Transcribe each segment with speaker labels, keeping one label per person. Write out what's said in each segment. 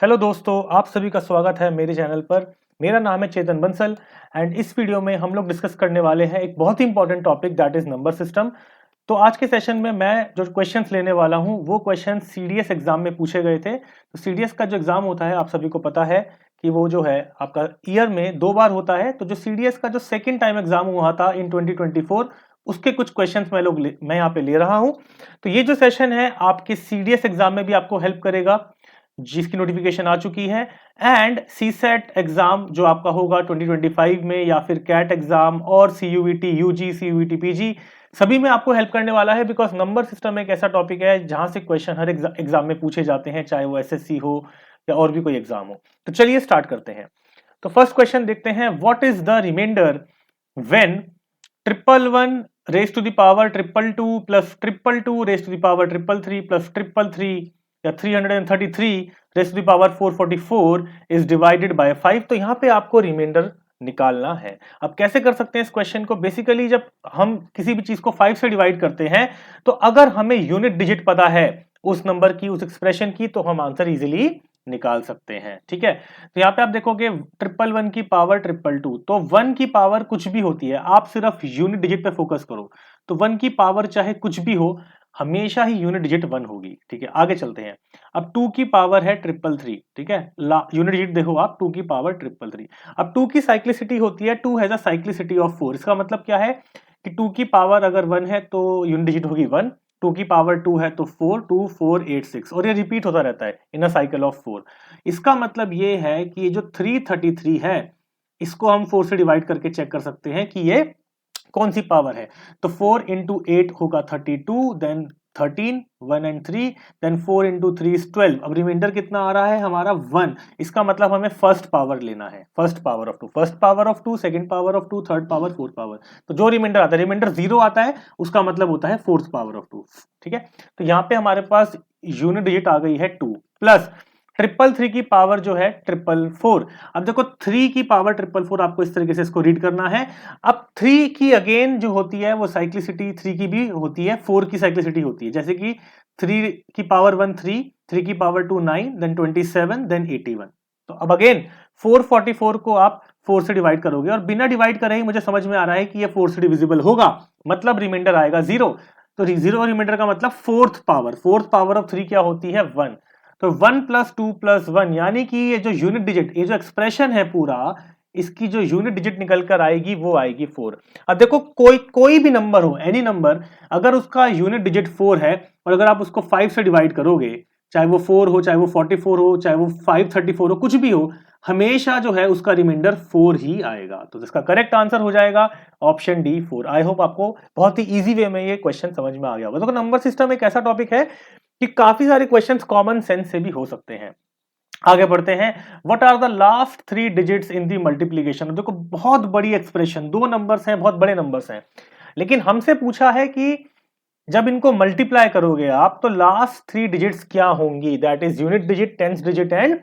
Speaker 1: Hello दोस्तों, आप सभी का स्वागत है मेरे चैनल पर। मेरा नाम है चेतन बंसल एंड इस वीडियो में हम लोग डिस्कस करने वाले हैं एक बहुत ही important topic that is number system. तो आज के सेशन में मैं जो क्वेश्चंस लेने वाला हूं वो क्वेश्चंस सीडीएस एग्जाम में पूछे गए थे। तो सीडीएस का जो एग्जाम होता है आप सभी को पता है कि वो जो है आपका ईयर में 2 बार होता है। तो जो सीडीएस का जो सेकेंड टाइम एग्जाम हुआ था इन 2024 उसके कुछ क्वेश्चंस मैं यहाँ पे ले रहा हूँ। तो ये जो सेशन है आपके सीडीएस एग्जाम में भी आपको हेल्प करेगा जिसकी नोटिफिकेशन आ चुकी है। एंड सीसेट एग्जाम जो आपका होगा 2025 में या फिर कैट एग्जाम और सीयूईटी यूजी सीयूईटी पीजी सभी में आपको हेल्प करने वाला है। बिकॉज नंबर सिस्टम एक ऐसा टॉपिक है जहां से क्वेश्चन हर एग्जाम में पूछे जाते हैं, चाहे वो एसएससी हो या और भी कोई एग्जाम हो। तो चलिए स्टार्ट करते हैं। तो फर्स्ट क्वेश्चन देखते हैं, what is the remainder when triple one raise to the power triple two plus triple two raise to the power triple three plus triple three या 333 raise to the power 444 is divided by 5। तो यहाँ पे आपको reminder निकालना है। अब कैसे कर सकते हैं इस क्वेश्चन को? बेसिकली जब हम किसी भी चीज को 5 से डिवाइड करते हैं तो अगर हमें यूनिट डिजिट पता है उस नंबर की, उस एक्सप्रेशन की, तो हम आंसर इजीली निकाल सकते हैं। ठीक है, तो यहाँ पे आप देखोगे ट्रिपल वन की पावर ट्रिपल टू, तो वन की पावर कुछ भी होती है, आप सिर्फ यूनिट डिजिट पे फोकस करो। तो वन की पावर चाहे कुछ भी हो, हमेशा ही यूनिट डिजिट वन होगी। ठीक है, आगे चलते हैं। अब टू की पावर है ट्रिपल थ्री। ठीक है, यूनिट डिजिट देखो आप, टू की पावर ट्रिपल थ्री। अब टू की साइक्लिसिटी होती है, two has a cyclicity of 4। इसका मतलब क्या है कि टू की पावर अगर वन है तो यूनिट डिजिट होगी वन, टू की पावर टू है तो 4, 2 4 8 6, और ये रिपीट होता रहता है इन अ साइकिल ऑफ 4। इसका मतलब ये है कि ये जो 333 है इसको हम 4 से डिवाइड करके चेक कर सकते हैं कि ये कौन सी पावर है। तो 4 इंटू 8 होगा 32, then 13, 1 and 3, then 4 into 3 is 12। अब रिमाइंडर कितना आ रहा है हमारा 1। इसका मतलब हमें फर्स्ट पावर लेना है, first power of two, first power of two, second power of two, third power, fourth power. तो जो रिमाइंडर आता है, रिमाइंडर 0 आता है, उसका मतलब होता है फोर्थ पावर ऑफ टू। ठीक है, तो यहाँ पे हमारे पास यूनिट डिजिट आ गई है 2 प्लस ट्रिपल थ्री की पावर जो है ट्रिपल फोर। अब देखो 3 की पावर ट्रिपल फोर, आपको इस तरीके से इसको रीड करना है। अब 3 की अगेन जो होती है वो साइक्लिसिटी 3 की भी होती है, 4 की साइक्लिसिटी होती है। जैसे कि 3 की पावर 1 3, 3 की पावर 2 9, देन 27, देन 81। तो अब अगेन 444 को आप 4 से डिवाइड करोगे और बिना डिवाइड करे ही मुझे समझ में आ रहा है कि ये 4 से डिविजिबल होगा, मतलब रिमाइंडर आएगा 0। तो 0 रिमाइंडर का मतलब फोर्थ पावर ऑफ 3 क्या होती है 1। तो 1 प्लस 2 प्लस 1, यानी कि ये जो यूनिट डिजिट, ये जो एक्सप्रेशन है पूरा, इसकी जो यूनिट डिजिट निकल कर आएगी वो आएगी 4। अब देखो कोई भी नंबर हो, एनी नंबर, अगर उसका यूनिट डिजिट 4 है और अगर आप उसको 5 से डिवाइड करोगे, चाहे वो 4 हो, चाहे वो 44 हो, चाहे वो 534 हो, कुछ भी हो, हमेशा जो है उसका रिमाइंडर 4 ही आएगा। तो इसका करेक्ट आंसर हो जाएगा ऑप्शन डी 4। आई होप आपको बहुत ही इजी वे में ये क्वेश्चन समझ में आ गया होगा। तो नंबर सिस्टम एक ऐसा टॉपिक है कि काफी सारे क्वेश्चंस कॉमन सेंस से भी हो सकते हैं। आगे बढ़ते हैं। What are the last 3 digits in the multiplication? देखो बहुत बड़ी एक्सप्रेशन, दो नंबर्स हैं, बहुत बड़े नंबर्स हैं, लेकिन हमसे पूछा है कि जब इनको मल्टीप्लाई करोगे आप तो लास्ट 3 डिजिट्स क्या होंगी, that is unit digit, tens digit and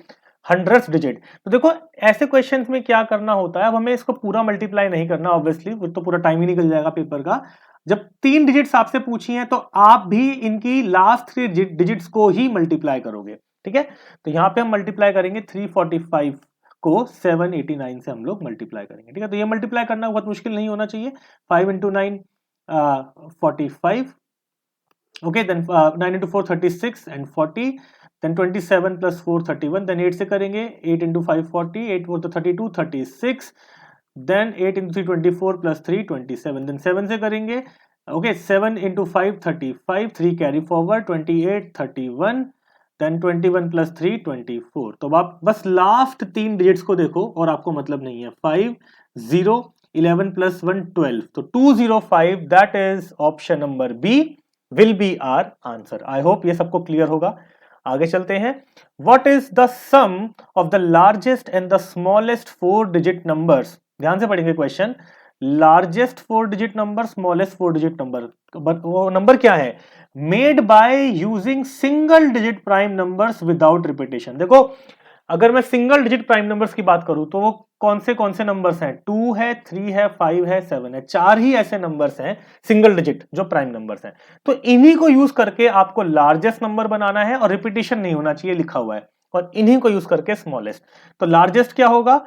Speaker 1: hundreds digit. तो देखो ऐसे क्वेश्चंस में क्या करना होता है, अब हमें इसको पूरा मल्टीप्लाई नहीं करना ऑब्वियसली, वो तो पूरा टाइम ही निकल जाएगा पेपर का। जब 3 डिजिट्स आपसे पूछी हैं तो आप भी इनकी लास्ट 3 डिजिट्स को ही मल्टीप्लाई करोगे। ठीक है, तो यहाँ पे हम मल्टीप्लाई करेंगे 345 को 789 से हम लोग मल्टीप्लाई करेंगे। ठीक है, तो ये मल्टीप्लाई करना बहुत मुश्किल नहीं होना चाहिए। 5 into 9 45, okay, then 9 into 4 36 and 40, then 27 plus 4 31, then 8 से करेंगे, 8 into 5 40, 8 4 तो 32 36, then 8 into 3 24 plus 3 27, then 7 से करेंगे, okay, 7 into 5 35, 3 carry forward, 28 31, then 21 plus 3 24। तो अब आप बस लास्ट 3 डिजिट्स को देखो और आपको मतलब नहीं है। 5 0 11 plus 1 12, तो 205, that is option number B will be our answer. I hope ये सबको क्लियर होगा। आगे चलते हैं। What is the sum of the largest and the smallest 4 digit numbers? ध्यान से पढ़ेंगे क्वेश्चन। Largest 4 digit number, smallest 4 digit number, वो नंबर क्या है? Made by using single digit prime numbers without repetition. देखो अगर मैं सिंगल डिजिट प्राइम नंबर्स की बात करूं तो वो कौन से नंबर्स हैं? 2 है, 3 है, 5 है, 7 है, 4 ही ऐसे नंबर्स हैं सिंगल डिजिट जो प्राइम नंबर्स हैं। तो इन्हीं को यूज करके आपको लार्जेस्ट नंबर बनाना है और रिपीटेशन नहीं होना चाहिए लिखा हुआ है। और इन्हीं को यूज करके स्मॉलेस्ट। तो लार्जेस्ट क्या होगा,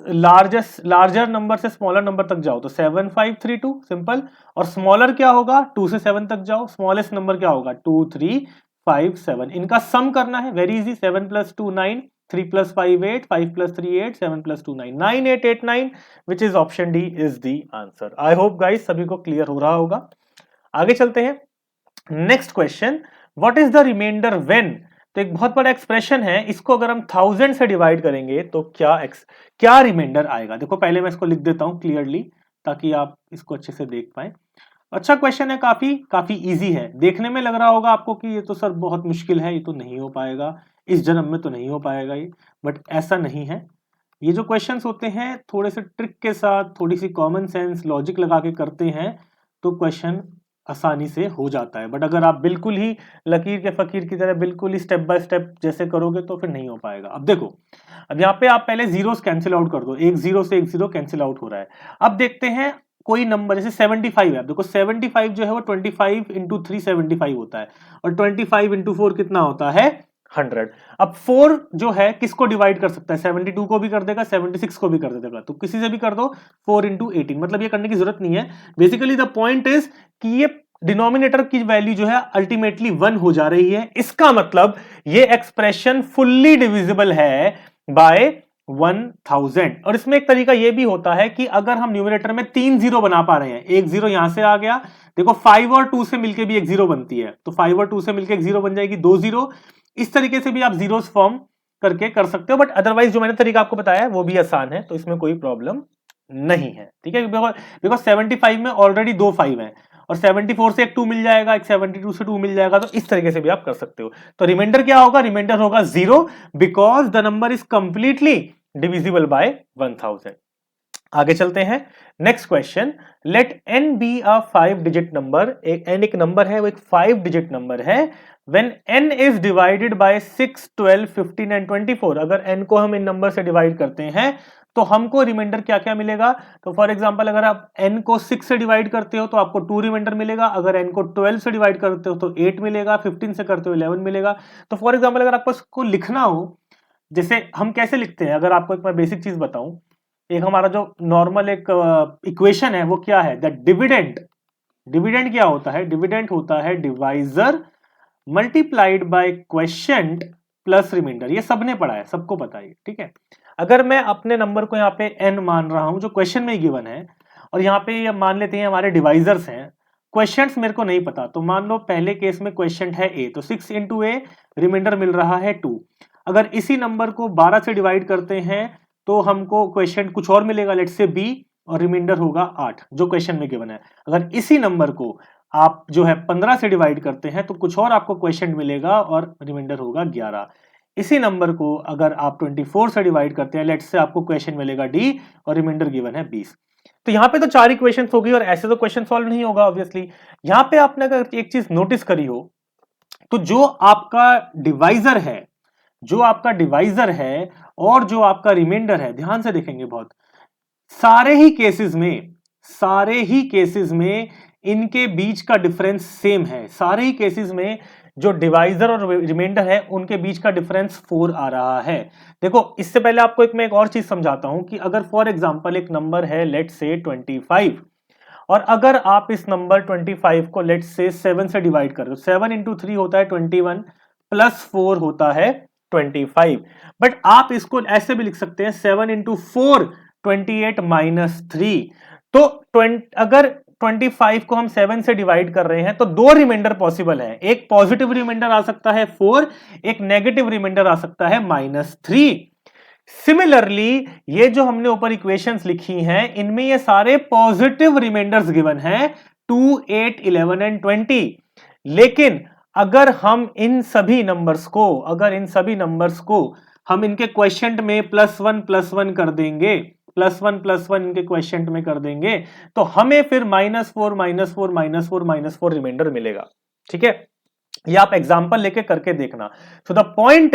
Speaker 1: लार्जर नंबर से स्मॉलर नंबर तक जाओ तो 7532 सिंपल, और स्मॉलर क्या होगा 2 से 7 तक जाओ, स्मॉलेस्ट नंबर क्या होगा 2357। इनका सम करना है, very easy, 7 + 2 9, 3 + 5 8, 5 + 3 8, 7 + 2 9, 9889, which is option D is the answer. I hope guys सभी को क्लियर हो रहा होगा। आगे चलते हैं, next question, what is the remainder when. तो एक बहुत बड़ा एक्सप्रेशन है, इसको अगर हम 1000 से डिवाइड करेंगे तो क्या रिमाइंडर आएगा। देखो पहले मैं इसको लिख देता हूं क्लियरली ताकि आप इसको अच्छे से देख पाए। अच्छा क्वेश्चन है, काफी इजी है। देखने में लग रहा होगा आपको कि ये तो सर बहुत मुश्किल है, ये तो नहीं हो पाएगा, इस जन्म में तो नहीं हो पाएगा ये, बट ऐसा नहीं है। ये जो क्वेश्चंस होते हैं थोड़े से ट्रिक के साथ, थोड़ी सी कॉमन सेंस लॉजिक लगा के करते हैं तो क्वेश्चन आसानी से हो जाता है। बट अगर आप बिल्कुल ही लकीर के फकीर की तरह बिल्कुल ही स्टेप बाय स्टेप जैसे करोगे तो फिर नहीं हो पाएगा। अब देखो, अब यहाँ पे आप पहले जीरोस कैंसिल आउट कर दो, एक जीरो से एक जीरो कैंसिल आउट हो रहा है। अब देखते हैं कोई नंबर जैसे 75 है, अब देखो 75 जो है वो 25 × 3 75 होता है, और 25 × 4 कितना होता है 100। अब 4 जो है किसको डिवाइड कर सकता है, 72 को भी कर देगा, 76 को भी कर देगा, तो किसी से भी कर दो 4 × 18, मतलब ये करने की जरूरत नहीं है। बेसिकली द पॉइंट इज कि ये डिनोमिनेटर की वैल्यू जो है अल्टीमेटली 1 हो जा रही है। इसका मतलब ये एक्सप्रेशन फुल्ली डिविजिबल है बाय 1000। और इसमें एक तरीका ये भी होता है कि अगर हम न्यूमरेटर में 3 जीरो बना पा रहे हैं, एक जीरो यहां से आ गया, देखो 5 और 2 से मिलके भी एक जीरो बनती है, तो 5 और 2 से मिलके एक जीरो बन जाएगी, 2 जीरो। इस तरीके से भी आप जीरोस फॉर्म करके कर सकते हो, बट अदरवाइज जो मैंने तरीका आपको बताया है वो भी आसान है, तो इसमें कोई प्रॉब्लम नहीं है। ठीक है, बिकॉज 75 में ऑलरेडी 2 5 है, और 74 से एक 2 मिल जाएगा, एक 72 से 2 मिल जाएगा, तो इस तरीके से भी आप कर सकते हो। तो रिमाइंडर क्या होगा, रिमाइंडर होगा 0, because the number is completely divisible by 1000। आगे चलते हैं, next question, let n be a 5 digit number. n एक नंबर है, वो एक 5 डिजिट नंबर है। when n is divided by 6 12 15 and 24, अगर n को हम इन नंबर से डिवाइड करते हैं तो हमको रिमाइंडर क्या क्या मिलेगा। तो फॉर एग्जांपल अगर आप n को 6 से डिवाइड करते हो तो आपको 2 रिमाइंडर मिलेगा, अगर n को 12 से डिवाइड करते हो तो 8 मिलेगा, 15 से करते हो 11 मिलेगा। तो फॉर एग्जांपल अगर आपको इसको लिखना हो, जैसे हम कैसे लिखते हैं, अगर आपको एक मैं बेसिक चीज बताऊं, एक हमारा जो नॉर्मल एक इक्वेशन है वो क्या है, दैट डिविडेंड क्या होता है, डिविडेंड होता है divisor multiplied by quotient plus remainder. ये सबने पढ़ा है, सबको पता है, ठीक है। अगर मैं अपने नंबर को यहाँ पे n मान रहा हूं जो क्वेश्चन में गिवन है, और यहाँ पे ये मान लेते हैं हमारे डिवाइजर्स हैं, क्वेश्चंस मेरे को नहीं पता, तो मान लो पहले केस में क्वेश्चन है a, तो 6 × a, रिमाइंडर मिल रहा है 2। अगर इसी नंबर को 12 से डिवाइड करते हैं तो हमको क्वेश्चन कुछ और मिलेगा, लेट से b, और रिमाइंडर होगा 8 जो क्वेश्चन में गिवन है। अगर इसी नंबर को आप जो है 15 से डिवाइड करते हैं तो कुछ और आपको क्वेश्चन मिलेगा और रिमाइंडर होगा 11। इसी नंबर को अगर आप 24 से डिवाइड करते हैं, लेट से आपको क्वेश्चन मिलेगा d, और रिमाइंडर गिवन है 20। तो यहाँ पे तो 4 इक्वेशंस हो गई, और ऐसे तो क्वेश्चन सॉल्व नहीं होगा ऑब्वियसली। यहाँ पे आपने अगर एक चीज नोटिस करी हो तो जो आपका डिवाइजर है और जो आपका रिमाइंडर है, ध्यान से देखेंगे बहुत, सारे ही केसेस में इनके बीच का डिफरेंस सेम है। सारे ही केसेस में जो डिवाइजर और रिमाइंडर है उनके बीच का डिफरेंस 4 आ रहा है। देखो इससे पहले आपको मैं एक और चीज समझाता हूं कि अगर फॉर एग्जांपल एक नंबर है लेट से 25, और अगर आप इस नंबर 25 को लेट से 7 से डिवाइड कर दो, 7 × 3 होता है 21 प्लस 4 होता है 25, बट आप इसको ऐसे भी लिख सकते हैं 7 × 4 28 - 3। तो अगर 25 को हम 7 से डिवाइड कर रहे हैं तो 2 रिमाइंडर पॉसिबल है, एक पॉजिटिव रिमाइंडर आ सकता है 4, एक नेगेटिव रिमाइंडर आ सकता है -3। सिमिलरली ये जो हमने ऊपर इक्वेशंस लिखी हैं इनमें ये सारे पॉजिटिव रिमाइंडर्स गिवन हैं 2 8 11 and 20। लेकिन अगर हम इन सभी नंबर्स को हम इनके क्वेश्चन में +1 कर देंगे, +1 इनके क्वेश्चन में कर देंगे, तो हमें फिर -4 रिमाइंडर मिलेगा। ठीक है, ये आप एग्जांपल लेके करके देखना। सो द पॉइंट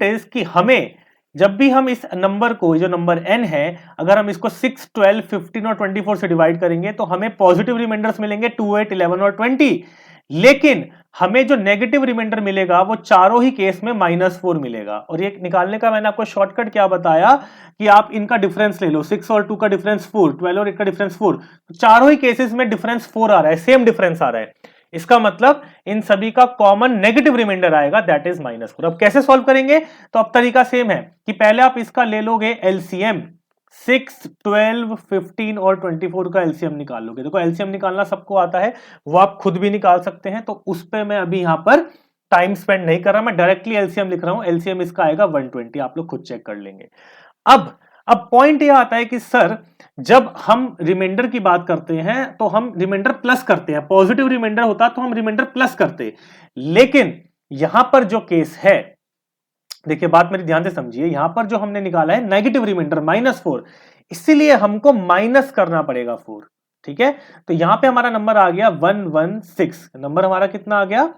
Speaker 1: इज कि हमें जब भी हम इस नंबर को, जो नंबर n है, अगर हम इसको 6 12 15 और 24 से डिवाइड करेंगे तो हमें पॉजिटिव रिमाइंडर्स मिलेंगे 2 8 11 और 20। लेकिन हमें जो नेगेटिव रिमाइंडर मिलेगा वो चारों ही केस में -4 मिलेगा। और ये निकालने का मैंने आपको शॉर्टकट क्या बताया कि आप इनका डिफरेंस ले लो, 6 और 2 का डिफरेंस 4, 12 और 8 का डिफरेंस 4, तो चारों ही केसेस में डिफरेंस 4 आ रहा है, सेम डिफरेंस आ रहा है। इसका मतलब इन सभी का कॉमन नेगेटिव रिमाइंडर आएगा, दैट इज -4। अब कैसे सॉल्व करेंगे? तो अब तरीका सेम है कि पहले आप इसका ले लोगे एलसीएम, 6, 12, 15 और 24 का एलसीएम निकाल लोगे। देखो एलसीएम निकालना सबको आता है, वो आप खुद भी निकाल सकते हैं, तो उस पे मैं अभी यहां पर टाइम स्पेंड नहीं कर रहा, मैं डायरेक्टली एलसीएम लिख रहा हूं। एलसीएम इसका आएगा 120, आप लोग खुद चेक कर लेंगे। अब पॉइंट यह आता है कि सर जब हम रिमाइंडर की बात करते हैं तो हम रिमाइंडर प्लस करते हैं, पॉजिटिव रिमाइंडर होता तो हम रिमाइंडर प्लस करते, लेकिन यहां पर जो केस है, देखिए बात मेरी ध्यान से समझिए, यहां पर जो हमने निकाला है नेगेटिव रिमाइंडर -4, इसीलिए हमको माइनस करना पड़ेगा 4। ठीक है, तो यहां पे हमारा नंबर आ गया 116, नंबर हमारा कितना आ गया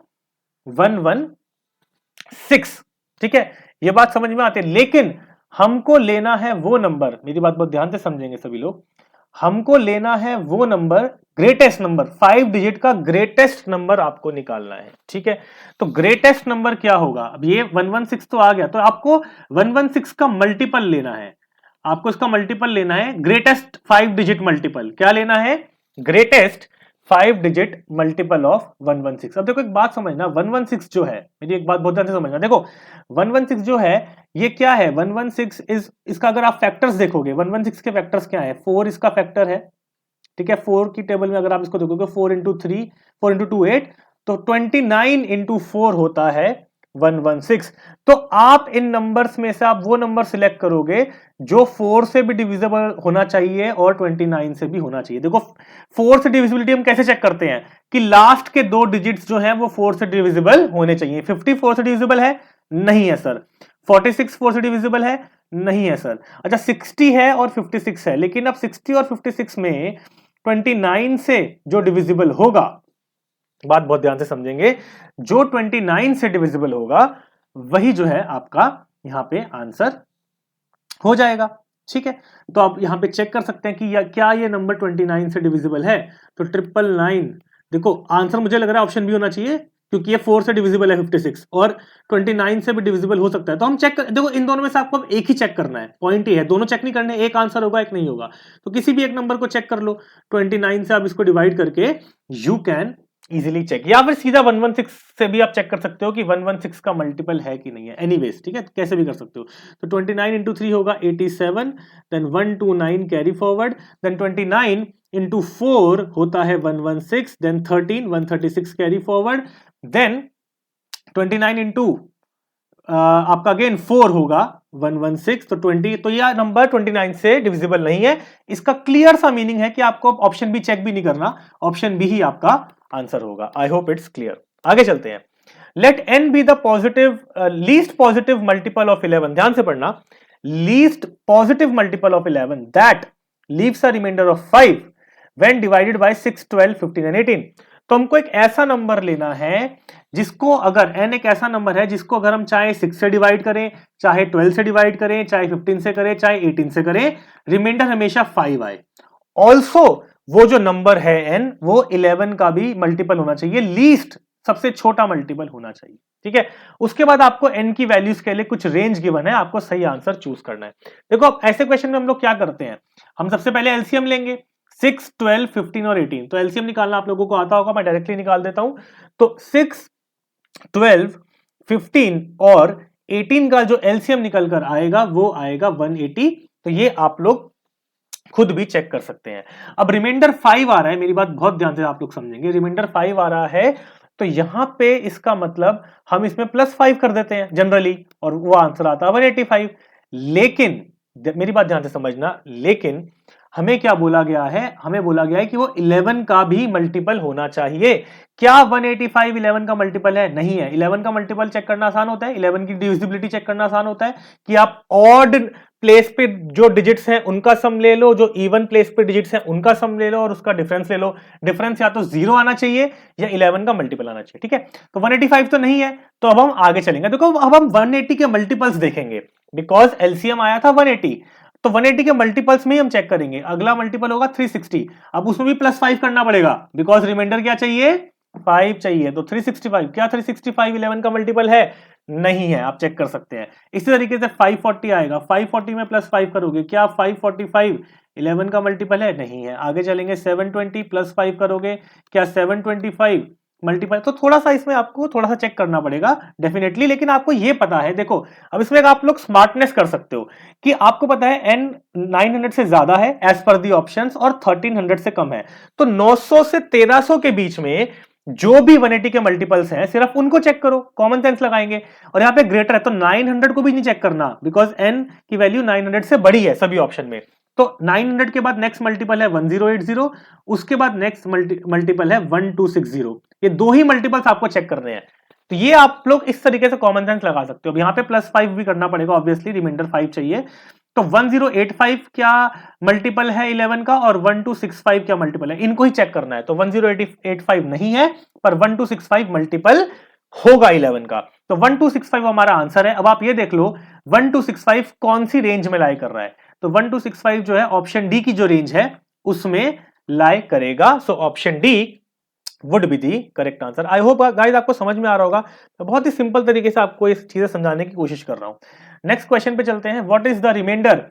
Speaker 1: 116। ठीक है, ये बात समझ में आती है, लेकिन हमको लेना है वो नंबर, मेरी बात बहुत ध्यान से समझेंगे सभी लोग, हमको लेना है वो नंबर, ग्रेटेस्ट नंबर, 5 डिजिट का ग्रेटेस्ट नंबर आपको निकालना है। ठीक है, तो ग्रेटेस्ट नंबर क्या होगा? अब ये 116 तो आ गया, तो आपको 116 का मल्टीपल लेना है, आपको इसका मल्टीपल लेना है, ग्रेटेस्ट 5 डिजिट मल्टीपल। क्या लेना है? Greatest 5 digit multiple of 116। अब देखो एक बात समझना, 116 जो है, मेरी एक बात बहुत ध्यान से समझना, देखो 116 जो है ये क्या है, 116 इसका अगर आप फैक्टर्स देखोगे, 116 के फैक्टर्स क्या है, 4 इसका फैक्टर है। ठीक है, 4 की टेबल में अगर आप इसको देखोगे, 4 इंटू 3, 4 इंटू 2 8, तो 29 इंटू 4 होता है 116। तो आप इन नंबर्स में से आप वो नंबर सिलेक्ट करोगे जो 4 से भी डिविजिबल होना चाहिए और 29 से भी होना चाहिए। देखो 4 से डिविजिबिलिटी हम कैसे चेक करते हैं कि लास्ट के 2 डिजिट्स जो हैं वो 4 से डिविजिबल होने चाहिए। 50 4 से डिविजिबल है? नहीं है सर। 46 4 से डिविजिबल है? नहीं है सर। अच्छा 60 है और 56 है, लेकिन अब 60 और 56 में 29 से जो डिविजिबल होगा, बात बहुत ध्यान से समझेंगे, जो 29 से डिविजिबल होगा वही जो है आपका यहां पे आंसर हो जाएगा। ठीक है, तो आप यहां पे चेक कर सकते हैं कि क्या ये नंबर 29 से डिविजिबल है, तो 999, देखो आंसर मुझे लग रहा है ऑप्शन बी होना चाहिए, क्योंकि ये 4 से डिविजिबल है 56 और 29 से भी डिविजिबल हो सकता है। तो हम चेक देखो इन दोनों में से आपको एक ही चेक करना है, पॉइंट ये है, दोनों चेक नहीं करने, एक आंसर होगा एक नहीं होगा, तो किसी भी एक नंबर को चेक कर लो, 29 से आप इसको डिवाइड करके यू कैन इजीली चेक, या फिर सीधा 116 से भी आप चेक कर सकते हो कि 116 का मल्टीपल है कि नहीं है। एनीवेज ठीक है, कैसे भी कर सकते हो। तो 29 इंटू 3 होगा 87, then 129 carry forward, then 29 into 4 होता है 116, then 13 136 carry forward, then 29 into आपका अगेन 4 होगा 116, तो 20, तो यह नंबर 29 से डिविजिबल नहीं है। इसका क्लियर सा मीनिंग है कि आपको ऑप्शन बी चेक भी नहीं करना, ऑप्शन बी ही आपका आंसर होगा। I hope it's clear. आगे चलते हैं। Let n be the positive least positive multiple of 11, ध्यान से पढ़ना, least positive multiple of 11 that leaves a remainder of 5 when divided by 6, 12, 15 and 18। तो हमको एक ऐसा नंबर लेना है जिसको अगर n एक ऐसा नंबर है जिसको अगर हम चाहे 6 से डिवाइड करें, चाहे 12 से डिवाइड करें, चाहे 15 से करें, चाहे 18 से करें, रिमाइंडर हमेशा 5 आए। ऑल्सो वो जो नंबर है n वो 11 का भी मल्टीपल होना चाहिए, लीस्ट सबसे छोटा मल्टीपल होना चाहिए। ठीक है, उसके बाद आपको n की वैल्यूज के लिए कुछ रेंज गिवन है, आपको सही आंसर चूज करना है। देखो अब ऐसे क्वेश्चन में हम लोग क्या करते हैं, हम सबसे पहले एलसीएम लेंगे, 6, 12, 15 और 18। तो एलसीएम निकालना आप लोगों को आता होगा, मैं डायरेक्टली निकाल देता हूं। तो 6, 12, 15 और 18 का जो एलसीएम निकल कर आएगा वो आएगा 180। तो ये आप लोग खुद भी चेक कर सकते हैं। अब रिमाइंडर 5 आ रहा है, मेरी बात बहुत ध्यान से आप लोग समझेंगे, रिमाइंडर 5 आ रहा है, तो यहां पे इसका मतलब हम इसमें +5 कर देते हैं जनरली, और वो आंसर आता है 185। लेकिन मेरी बात ध्यान से समझना, लेकिन हमें क्या बोला गया है, हमें बोला गया है कि वो 11 का भी मल्टीपल होना चाहिए। क्या 185 11 का मल्टीपल है? नहीं है। 11 का मल्टीपल चेक करना आसान होता है, 11 की डिविजिबिलिटी चेक करना आसान होता है कि आप ऑड प्लेस पे जो डिजिट्स हैं उनका सम ले लो, जो इवन प्लेस पे डिजिट्स हैं उनका सम ले लो और उसका डिफरेंस ले लो। डिफरेंस या तो 0 आना चाहिए या 11 का मल्टीपल आना चाहिए। ठीक है, तो 185 तो नहीं है, तो अब हम आगे चलेंगे। देखो अब हम 180 के मल्टीपल्स देखेंगे, बिकॉज एलसीएम आया था 180, तो 180 के मल्टीपल्स में ही हम चेक करेंगे। अगला मल्टीपल होगा 360, अब उसमें भी +5 करना पड़ेगा, बिकॉज रिमाइंडर क्या चाहिए 5 चाहिए, तो 365, क्या 365 11 का मल्टीपल है? नहीं है, आप चेक कर सकते हैं। इसी तरीके से 540 आएगा, 540 में प्लस 5 करोगे, क्या 545 11 का मल्टीपल है? नहीं है। आगे चलेंगे, 720 प्लस 5 करोगे, क्या 725 मल्टीपल? तो थोड़ा सा इसमें आपको थोड़ा सा चेक करना पड़ेगा डेफिनेटली, लेकिन आपको ये पता है, देखो अब इसमें एक आप लोग स्मार्टनेस कर सकते हो कि आपको पता है n 900 से ज्यादा है एज पर दी ऑप्शंस और 1300 से कम है, तो 900 से 1300 के बीच में जो भी 180 के मल्टीपल्स हैं सिर्फ उनको चेक करो, कॉमन सेंस लगाएंगे। और यहां पे ग्रेटर है तो 900 को भी नहीं चेक करना, बिकॉज n की वैल्यू 900 से बड़ी है सभी ऑप्शन में। तो 900 के बाद नेक्स्ट मल्टीपल है 1080, उसके बाद नेक्स्ट मल्टीपल है 1260। ये दो ही मल्टीपल्स आपको चेक करने हैं, तो ये आप लोग इस तरीके से कॉमन सेंस लगा सकते हो। अब यहाँ पे प्लस 5 भी करना पड़ेगा ऑब्वियसली, रिमाइंडर 5 चाहिए। तो 1085 क्या मल्टीपल है 11 का और 1265 क्या मल्टीपल है, इनको ही चेक करना है। तो 1085 नहीं है, पर 1265 मल्टीपल होगा 11 का, तो 1265 हमारा आंसर है। अब आप ये देख लो 1265 कौन सी रेंज में लाई कर रहा है, तो 1265 जो है ऑप्शन डी की जो रेंज है उसमें लाई करेगा। So option D would be the correct answer. I hope guys आपको समझ में आ रहा होगा, तो बहुत ही सिंपल तरीके से आपको ये चीजें समझाने की कोशिश कर रहा हूं। नेक्स्ट क्वेश्चन पे चलते हैं। What is the remainder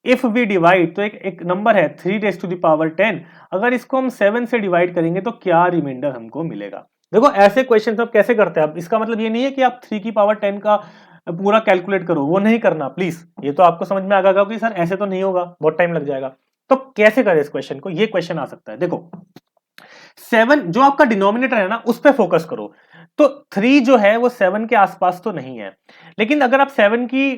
Speaker 1: if we divide, तो एक नंबर है 3 रेज़ टू द पावर 10, अगर इसको हम 7 से डिवाइड करेंगे तो क्या रिमाइंडर हमको मिलेगा। देखो ऐसे क्वेश्चन आप कैसे करते हैं, अब इसका मतलब ये नहीं है कि आप 3 की पावर 10 का पूरा कैलकुलेट करो, वो नहीं करना प्लीज। ये तो आपको समझ में आ गया कि सर ऐसे तो नहीं होगा, बहुत टाइम लग जाएगा। तो कैसे करें इस क्वेश्चन को, ये क्वेश्चन आ सकता है। देखो 7 जो आपका डिनोमिनेटर है ना उस पर फोकस करो, तो 3 जो है वो 7 के आसपास तो नहीं है, लेकिन अगर आप 7 की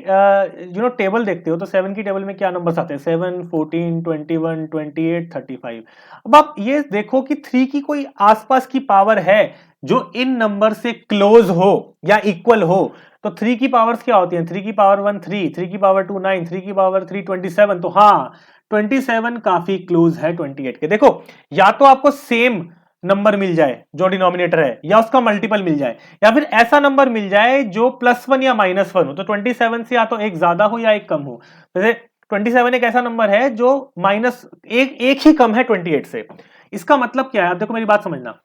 Speaker 1: टेबल देखते हो तो 7 की टेबल में क्या नंबर्स आते हैं, 7, 14, 21, 28, 35। अब आप ये देखो कि 3 की कोई आसपास की पावर है जो इन नंबर से क्लोज हो या इक्वल हो। तो 3 की पावर्स क्या होती हैं, 3 की पावर 1 3, 3 की पावर 2 9, 3 की पावर 3 27। तो हाँ 27 काफी क्लोज है 28 के। देखो या तो आपको सेम नंबर मिल जाए जो डिनोमिनेटर है, या उसका मल्टीपल मिल जाए, या फिर ऐसा नंबर मिल जाए जो +1 या -1 हो। तो 27 से या तो एक ज्यादा हो या एक कम हो। जैसे 27 एक ऐसा नंबर है जो एक ही कम है 28 से। इसका मतलब क्या है, अब देखो मेरी बात समझना,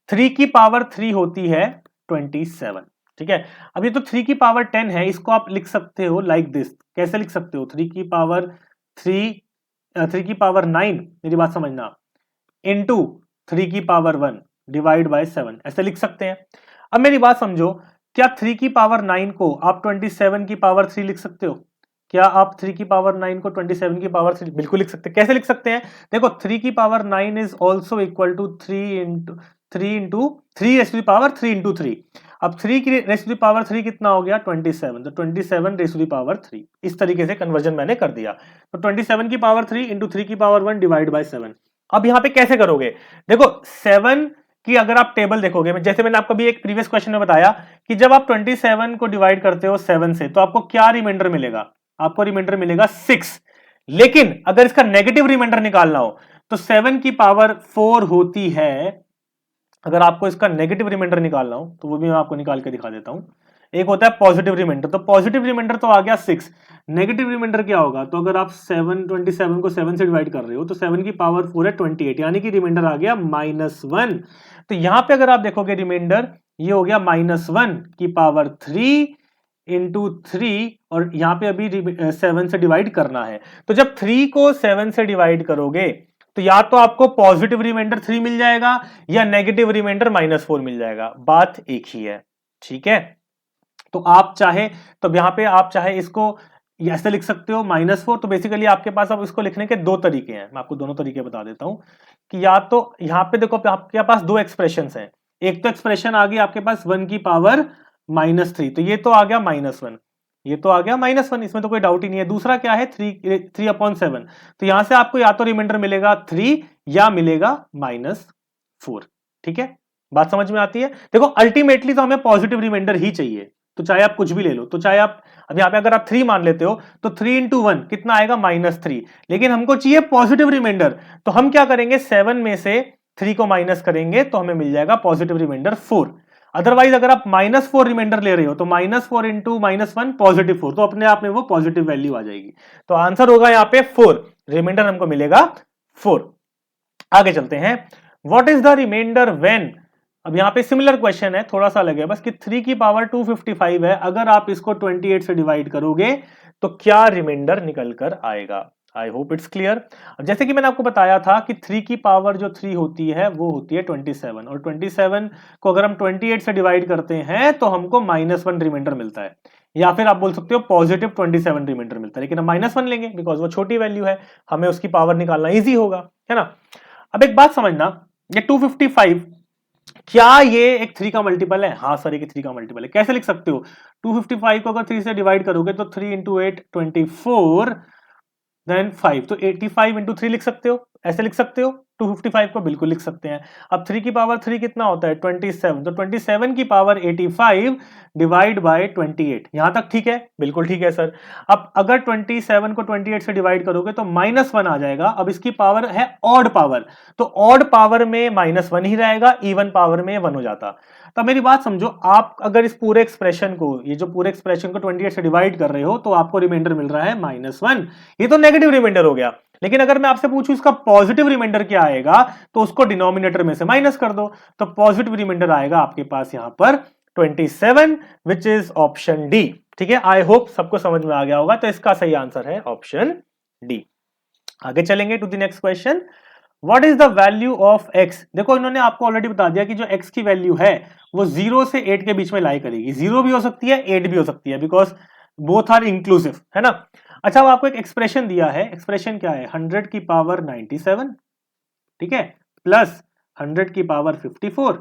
Speaker 1: 3 की पावर 3 होती है 27, ठीक है। अब ये तो 3 की पावर 10 है, इसको आप लिख सकते हो लाइक दिस। कैसे लिख सकते हो, 3 की पावर 9, मेरी बात समझना, इंटू 3 की पावर 1 डिवाइड बाय 7, ऐसे लिख सकते हैं। अब मेरी बात समझो, क्या 3 की पावर 9 को आप 27 की पावर 3 लिख सकते हो? क्या आप 3 की पावर 9 को 27 की पावर 3 बिल्कुल लिख सकते हैं। कैसे लिख सकते हैं, देखो 3 की power 9 is also equal to 3 into 3 raise to the power 3 into 3। अब 3 की रेज़ टू द पावर 3 कितना हो गया 27, तो 27 रेज़ टू द पावर 3। इस तरीके से कन्वर्जन मैंने कर दिया। तो 27 की पावर 3 इंटू 3 की पावर 1 डिवाइड बाय 7। अब यहां पे कैसे करोगे, देखो 7 की अगर आप टेबल देखोगे, जैसे मैंने आपको भी एक प्रीवियस क्वेश्चन में बताया कि जब आप 27 को डिवाइड करते हो 7 से तो आपको क्या रिमाइंडर मिलेगा, आपको रिमाइंडर मिलेगा 6। लेकिन अगर इसका नेगेटिव रिमाइंडर निकालना हो तो 7 की पावर 4 होती है। अगर आपको इसका नेगेटिव रिमाइंडर निकालना हो तो वो भी मैं आपको निकाल के दिखा देता हूं। एक होता है पॉजिटिव रिमाइंडर, तो पॉजिटिव रिमाइंडर तो आ गया 6। नेगेटिव रिमाइंडर क्या होगा, तो अगर आप 27 को 7 से डिवाइड कर रहे हो तो 7 की पावर 4 है 28, यानी कि रिमाइंडर आ गया -1। तो यहां पे अगर आप देखोगे रिमाइंडर ये हो गया -1 की पावर 3 इंटू 3, और यहां पे अभी 7 से डिवाइड करना है। तो जब 3 को 7 से डिवाइड करोगे तो या तो आपको पॉजिटिव रिमाइंडर 3 मिल जाएगा या नेगेटिव रिमाइंडर -4 मिल जाएगा, बात एक ही है, ठीक है। तो आप चाहे तो यहां पे आप चाहे इसको ऐसे लिख सकते हो -4। तो बेसिकली आपके पास अब इसको लिखने के दो तरीके हैं, मैं आपको दोनों तरीके बता देता हूं कि या तो यहां पे देखो आपके पास दो एक्सप्रेशंस हैं। एक तो एक्सप्रेशन आ गई आपके पास 1 की पावर -3, तो ये तो आ गया -1, ये तो आ गया -1, इसमें तो कोई डाउट ही नहीं है। दूसरा क्या है 3/7, तो यहां से आपको या तो रिमाइंडर मिलेगा 3 या मिलेगा -4, ठीक है। बात समझ में आती है। देखो अल्टीमेटली तो हमें पॉजिटिव रिमाइंडर ही चाहिए, तो चाहे आप कुछ भी ले लो, तो चाहे आप अब यहाँ पे अगर आप 3 मान लेते हो तो 3 इंटू 1 कितना आएगा -3, लेकिन हमको चाहिए पॉजिटिव रिमाइंडर। तो हम क्या करेंगे 7 में से 3 को माइनस करेंगे तो हमें मिल जाएगा पॉजिटिव रिमाइंडर 4। अदरवाइज अगर आप -4 रिमाइंडर ले रहे हो तो -4 इंटू -1 पॉजिटिव 4, तो अपने आप में वो पॉजिटिव वैल्यू आ जाएगी। तो आंसर होगा यहाँ पे 4, रिमाइंडर हमको मिलेगा 4। आगे चलते हैं। What is the remainder when अब यहाँ पे सिमिलर क्वेश्चन है, थोड़ा सा अलग है बस, कि 3 की पावर 255 है, अगर आप इसको 28 से डिवाइड करोगे तो क्या रिमाइंडर निकल कर आएगा। आई होप इट्स क्लियर। जैसे कि मैंने आपको बताया था कि 3 की पावर जो 3 होती है वो होती है 27, और 27 को अगर हम 28 से डिवाइड करते हैं तो हमको -1 रिमाइंडर मिलता है, या फिर आप बोल सकते हो पॉजिटिव 27 रिमाइंडर मिलता है, लेकिन हम -1 लेंगे बिकॉज वो छोटी वैल्यू है, हमें उसकी पावर निकालना ईजी होगा, है ना। अब एक बात समझना, ये 255 क्या ये एक 3 का मल्टीपल है? हाँ सर, एक 3 का मल्टीपल है। कैसे लिख सकते हो? 255 को अगर 3 से डिवाइड करोगे तो 3 इंटू 8 24 देन 5, तो 85 इंटू 3 लिख सकते हो, ऐसे लिख सकते हो। 255 को बिल्कुल लिख सकते हैं। अब 3 की पावर 3 कितना होता है? 27, तो 27 की पावर 85 डिवाइड बाय 28, यहां तक ठीक है? बिल्कुल ठीक है सर। अब अगर 27 को 28 से डिवाइड करोगे तो -1 आ जाएगा। अब इसकी पावर है ऑड पावर, तो ऑड पावर में -1 ही रहेगा, इवन पावर में 1 हो जाता। तो मेरी बात समझो, आप अगर इस पूरे एक्सप्रेशन को, ये जो पूरे एक्सप्रेशन को 28 से डिवाइड कर रहे हो तो आपको रिमाइंडर मिल रहा है -1। ये तो नेगेटिव रिमाइंडर हो गया, लेकिन अगर मैं आपसे पूछूं इसका पॉजिटिव रिमाइंडर क्या आएगा, तो उसको डिनोमिनेटर में से माइनस कर दो, तो पॉजिटिव रिमाइंडर आएगा आपके पास यहां पर 27, विच इज ऑप्शन डी। ठीक है, आई होप सबको समझ में आ गया होगा। तो इसका सही आंसर है ऑप्शन डी। आगे चलेंगे to the next question. What is the value of x? देखो इन्होंने आपको ऑलरेडी बता दिया कि जो x की वैल्यू है वो 0 से 8 के बीच में लाई करेगी। 0 भी हो सकती है, 8 भी हो सकती है, बिकॉज बोथ आर इंक्लूसिव, है ना। अच्छा, अब आपको एक एक्सप्रेशन दिया है, एक्सप्रेशन क्या है? 100 की पावर 97, ठीक है, प्लस 100 की पावर 54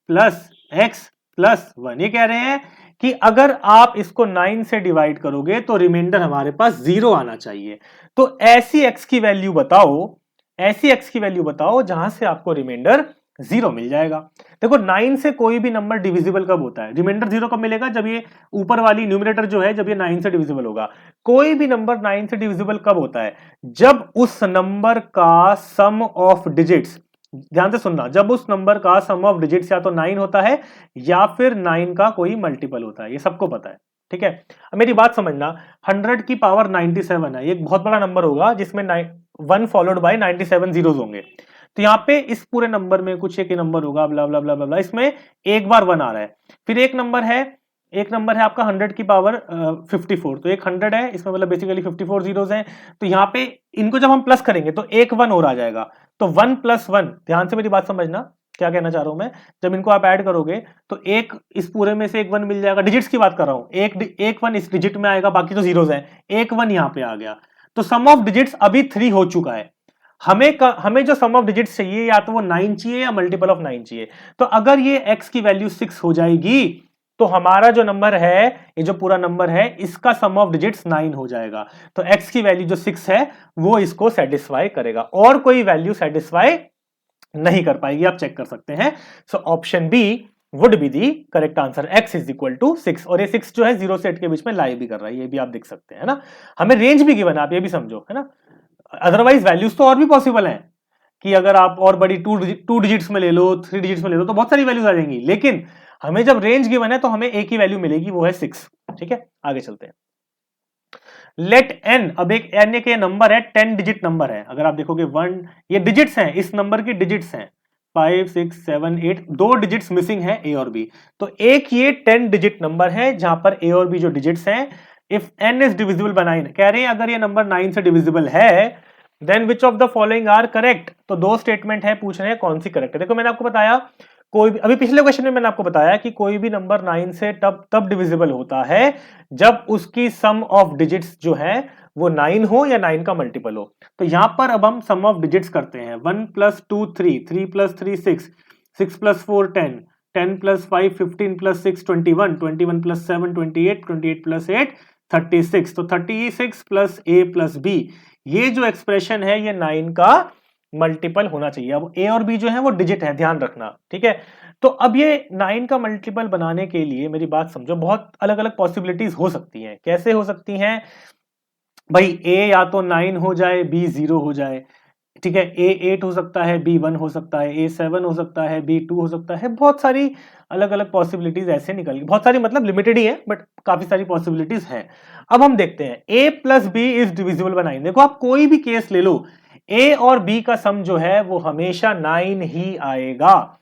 Speaker 1: प्लस x प्लस 1। ये कह रहे हैं कि अगर आप इसको 9 से डिवाइड करोगे तो रिमाइंडर हमारे पास 0 आना चाहिए। तो ऐसी x की वैल्यू बताओ, ऐसी x की वैल्यू बताओ जहां से आपको रिमाइंडर 0 मिल जाएगा। देखो 9 से कोई भी नंबर डिविजिबल कब होता है? रिमाइंडर 0 कब मिलेगा? जब ये ऊपर वाली न्यूमरेटर जो है, जब ये 9 से डिविजिबल होगा। कोई भी नंबर 9 से डिविजिबल कब होता है? जब उस नंबर का सम ऑफ डिजिट्स, ध्यान से सुनना, जब उस नंबर का सम ऑफ डिजिट्स या तो 9 होता है या फिर 9 का कोई मल्टीपल होता है, ये सबको पता है। ठीक है, अब मेरी बात समझना, 100 की पावर 97 है, ये एक बहुत बड़ा नंबर होगा जिसमें 1 फॉलोड बाय 97 जीरोस होंगे। तो यहाँ पे इस पूरे नंबर में कुछ एक नंबर होगा, ब्ला ब्ला ब्ला ब्ला, इसमें एक बार 1 आ रहा है। फिर एक नंबर है आपका 100 की पावर 54, तो एक 100 है इसमें, मतलब बेसिकली 54 जीरोस हैं। तो यहाँ पे इनको जब हम प्लस करेंगे तो एक 1 और आ जाएगा, तो 1 + 1। ध्यान से मेरी बात समझना, क्या कहना चाह रहा हूं मैं, जब इनको आप ऐड करोगे तो एक इस पूरे में से एक 1 मिल जाएगा। डिजिट्स की बात कर रहा हूं, एक 1 इस डिजिट में आएगा, बाकी तो जीरोस हैं, एक 1 यहां पे आ गया। तो सम ऑफ डिजिट्स अभी 3 हो चुका है। हमें जो सम ऑफ डिजिट्स चाहिए, या तो वो 9 चाहिए या मल्टीपल ऑफ 9 चाहिए। तो अगर ये x की वैल्यू 6 हो जाएगी तो हमारा जो नंबर है, ये जो पूरा नंबर है, इसका सम ऑफ डिजिट्स 9 हो जाएगा। तो x की वैल्यू जो 6 है वो इसको सेटिस्फाई करेगा, और कोई वैल्यू सेटिस्फाई नहीं कर पाएगी, आप चेक कर सकते हैं। So option B would be the correct answer, x = 6। और ये 6 जो है 0 से 8 के बीच में लाई भी कर रहा है, ये भी आप देख सकते हैं ना। हमें रेंज भी गिवन है, आप ये भी समझो, है ना। अदरवाइज वैल्यूज तो और भी पॉसिबल हैं, कि अगर आप और बड़ी 2 डिजिट्स में ले लो, 3 डिजिट्स में ले लो, तो बहुत सारी वैल्यूज आ जाएंगी। लेकिन हमें जब रेंज गिवन है तो हमें एक ही वैल्यू मिलेगी, वो है 6। ठीक है, आगे चलते हैं। लेट n, अब एक n के नंबर है, 10 डिजिट नंबर है। अगर आप देखोगे 1, ये डिजिट्स हैं, इस नंबर की डिजिट्स हैं 5 6 7 8, 2 डिजिट्स मिसिंग है a और b। तो एक ये 10 डिजिट नंबर है जहां पर a और b जो डिजिट्स हैं, if n is divisible by 9, कह रहे हैं अगर ये नंबर 9 से डिविजिबल है, then which of the following are correct. तो 2 स्टेटमेंट है, पूछ रहे हैं कौन सी करेक्ट है। देखो मैंने आपको बताया, कोई भी, अभी पिछले क्वेश्चन में मैंने आपको बताया कि कोई भी नंबर 9 से तब डिविजिबल होता है जब उसकी सम ऑफ डिजिट्स जो है वो 9 हो या 9 का मल्टीपल हो। तो यहां पर अब हम सम ऑफ डिजिट्स करते हैं। 1 + 2 3, 3 + 3 6, 6 + 4 10, 10 + 5 15 + 6 21, 21 + 7 28, 28 + 8 36। तो 36 + a + b, ये जो एक्सप्रेशन है ये 9 का मल्टीपल होना चाहिए। अब a और b जो है वो डिजिट है, ध्यान रखना, ठीक है। तो अब ये 9 का मल्टीपल बनाने के लिए मेरी बात समझो, बहुत अलग अलग पॉसिबिलिटीज हो सकती हैं। कैसे हो सकती हैं भाई? a या तो 9 हो जाए, b 0 हो जाए, ठीक है। a 8 हो सकता है, b 1 हो सकता है, a 7 हो सकता है, b 2 हो सकता है। बहुत सारी अलग अलग पॉसिबिलिटीज ऐसे निकल गई, बहुत सारी मतलब लिमिटेड ही है, बट काफी सारी पॉसिबिलिटीज हैं। अब हम देखते हैं, a + b is divisible by 9। देखो आप कोई भी केस ले लो, a और b का सम जो है वो हमेशा 9 ही आएगा।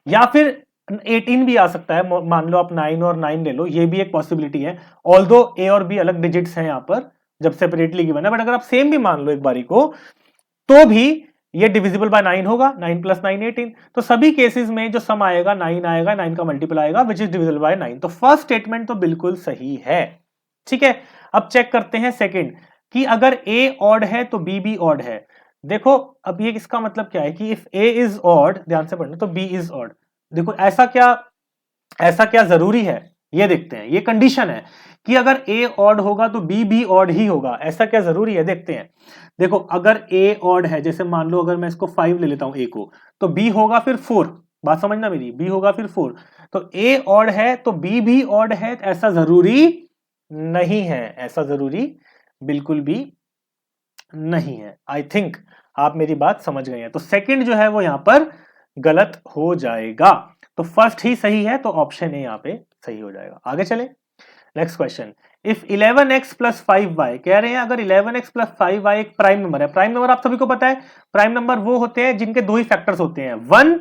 Speaker 1: या फिर 18 भी आ सकता है, मान लो आप 9 और 9 ले लो, ये भी एक पॉसिबिलिटी है। ऑल्दो ए और बी अलग डिजिट्स हैं यहाँ पर जब सेपरेटली गिवन है, बट अगर आप सेम भी मान लो एक बारी को, तो भी ये डिविजिबल बाय 9 होगा। 9 + 9 18। तो सभी केसेस में जो सम आएगा 9 आएगा, 9 का मल्टीपल आएगा विच इज डिविजिबल बाय 9। तो फर्स्ट स्टेटमेंट तो बिल्कुल सही है। ठीक है, अब चेक करते हैं सेकंड कि अगर ए ऑड है तो बी भी ऑड है। देखो अब ये इसका मतलब क्या है कि इफ ए इज ऑड, ध्यान से पढ़ना, तो बी इज ऑड। देखो ऐसा क्या जरूरी है, ये देखते हैं। ये कंडीशन है कि अगर ए ऑड होगा तो बी भी ऑड ही होगा, ऐसा क्या जरूरी है, देखते हैं। देखो अगर ए ऑड है, जैसे मान लो अगर मैं इसको 5 ले लेता हूं ए को, तो बी होगा फिर 4। बात समझना मेरी, बी होगा फिर 4। तो ए ऑड है तो बी भी ऑड है, ऐसा जरूरी नहीं है, ऐसा जरूरी बिल्कुल भी नहीं है। आई थिंक आप मेरी बात समझ गए हैं। तो सेकंड जो है वो यहां पर गलत हो जाएगा। तो फर्स्ट ही सही है, तो ऑप्शन ए यहां पे सही हो जाएगा। आगे चले, next question. If 11x + 5y, कह रहे हैं अगर 11x + 5y एक प्राइम नंबर है। प्राइम नंबर आप सभी को पता है, प्राइम नंबर वो होते हैं जिनके दो ही फैक्टर्स होते हैं, 1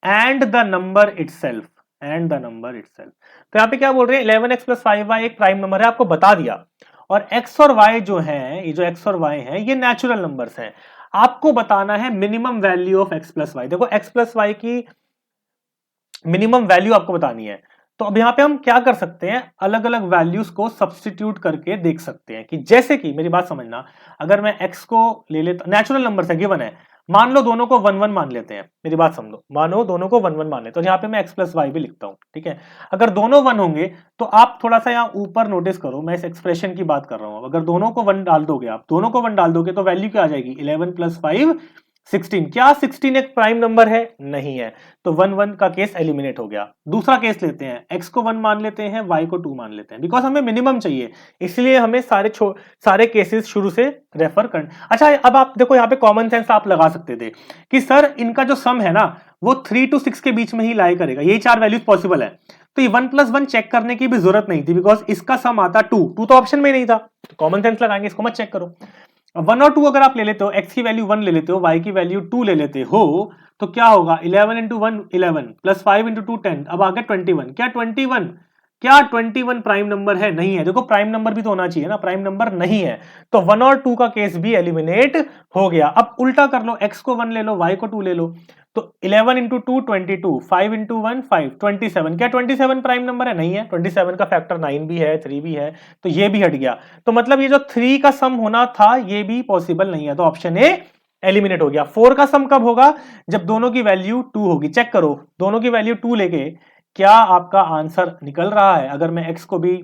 Speaker 1: and the number itself, and the number itself. तो यहाँ पे क्या बोल रहे हैं, 11x + 5y एक प्राइम नंबर है, आपको बता दिया। और x और y जो है, ये जो x और y है ये नेचुरल नंबर्स हैं। आपको बताना है minimum value of x + y। देखो x + y की मिनिमम वैल्यू आपको बतानी है। तो अब यहां पे हम क्या कर सकते हैं, अलग अलग वैल्यूज को सब्स्टिट्यूट करके देख सकते हैं। कि जैसे कि मेरी बात समझना, अगर मैं x को ले लेता, नेचुरल नंबर से गिवन है, मान लो दोनों को 1 1 मान लेते हैं। मेरी बात समझो, मानो दोनों को 1 1 मान लेते हैं, तो यहाँ पे मैं x + y भी लिखता हूं। ठीक है, अगर दोनों 1 होंगे तो आप थोड़ा सा यहाँ ऊपर नोटिस करो, मैं इस एक्सप्रेशन की बात कर रहा हूं। अगर दोनों को 1 डाल दोगे, आप दोनों को 1 डाल दोगे तो वैल्यू क्या आ जाएगी, 11 + 5 16। क्या 16 एक प्राइम नंबर है, नहीं है। तो 1 1 का केस एलिमिनेट हो गया। दूसरा केस लेते हैं, x को 1 मान लेते हैं, y को 2 मान लेते हैं, बिकॉज हमें मिनिमम चाहिए, इसलिए हमें सारे केसेस शुरू से रेफर करना। अच्छा अब आप देखो, यहाँ पे कॉमन सेंस आप लगा सकते थे कि सर इनका जो सम है ना वो 3 to 6 के बीच में ही लाई करेगा, यही 4 वैल्यूज पॉसिबल है। तो ये 1 + 1 चेक करने की भी जरूरत नहीं थी, बिकॉज इसका सम आता 2 तो ऑप्शन में नहीं था। तो कॉमन सेंस लगाएंगे, इसको मत चेक करो। 1 और 2 अगर आप ले लेते हो, x की वैल्यू 1 ले लेते हो, y की वैल्यू 2 ले लेते हो, तो क्या होगा, 11 × 1 11 + 5 × 2 10। अब आगे 21। क्या 21 प्राइम नंबर है, नहीं है। देखो प्राइम नंबर भी तो होना चाहिए ना, प्राइम नंबर नहीं है। तो 1 और 2 का केस भी एलिमिनेट हो गया। अब उल्टा कर लो, x को 1 ले लो, y को 2 ले लो। तो 11 × 2 22, 5 × 1 5 27। क्या 27 प्राइम नंबर है, नहीं है। 27 का फैक्टर 9 भी है, 3 भी है, तो ये भी हट गया। तो मतलब ये जो 3 का सम होना था ये भी पॉसिबल नहीं है, तो ऑप्शन ए एलिमिनेट हो गया। 4 का सम कब होगा, जब दोनों की वैल्यू 2 होगी। चेक करो, दोनों की वैल्यू 2 लेके क्या आपका आंसर निकल रहा है। अगर मैं x को भी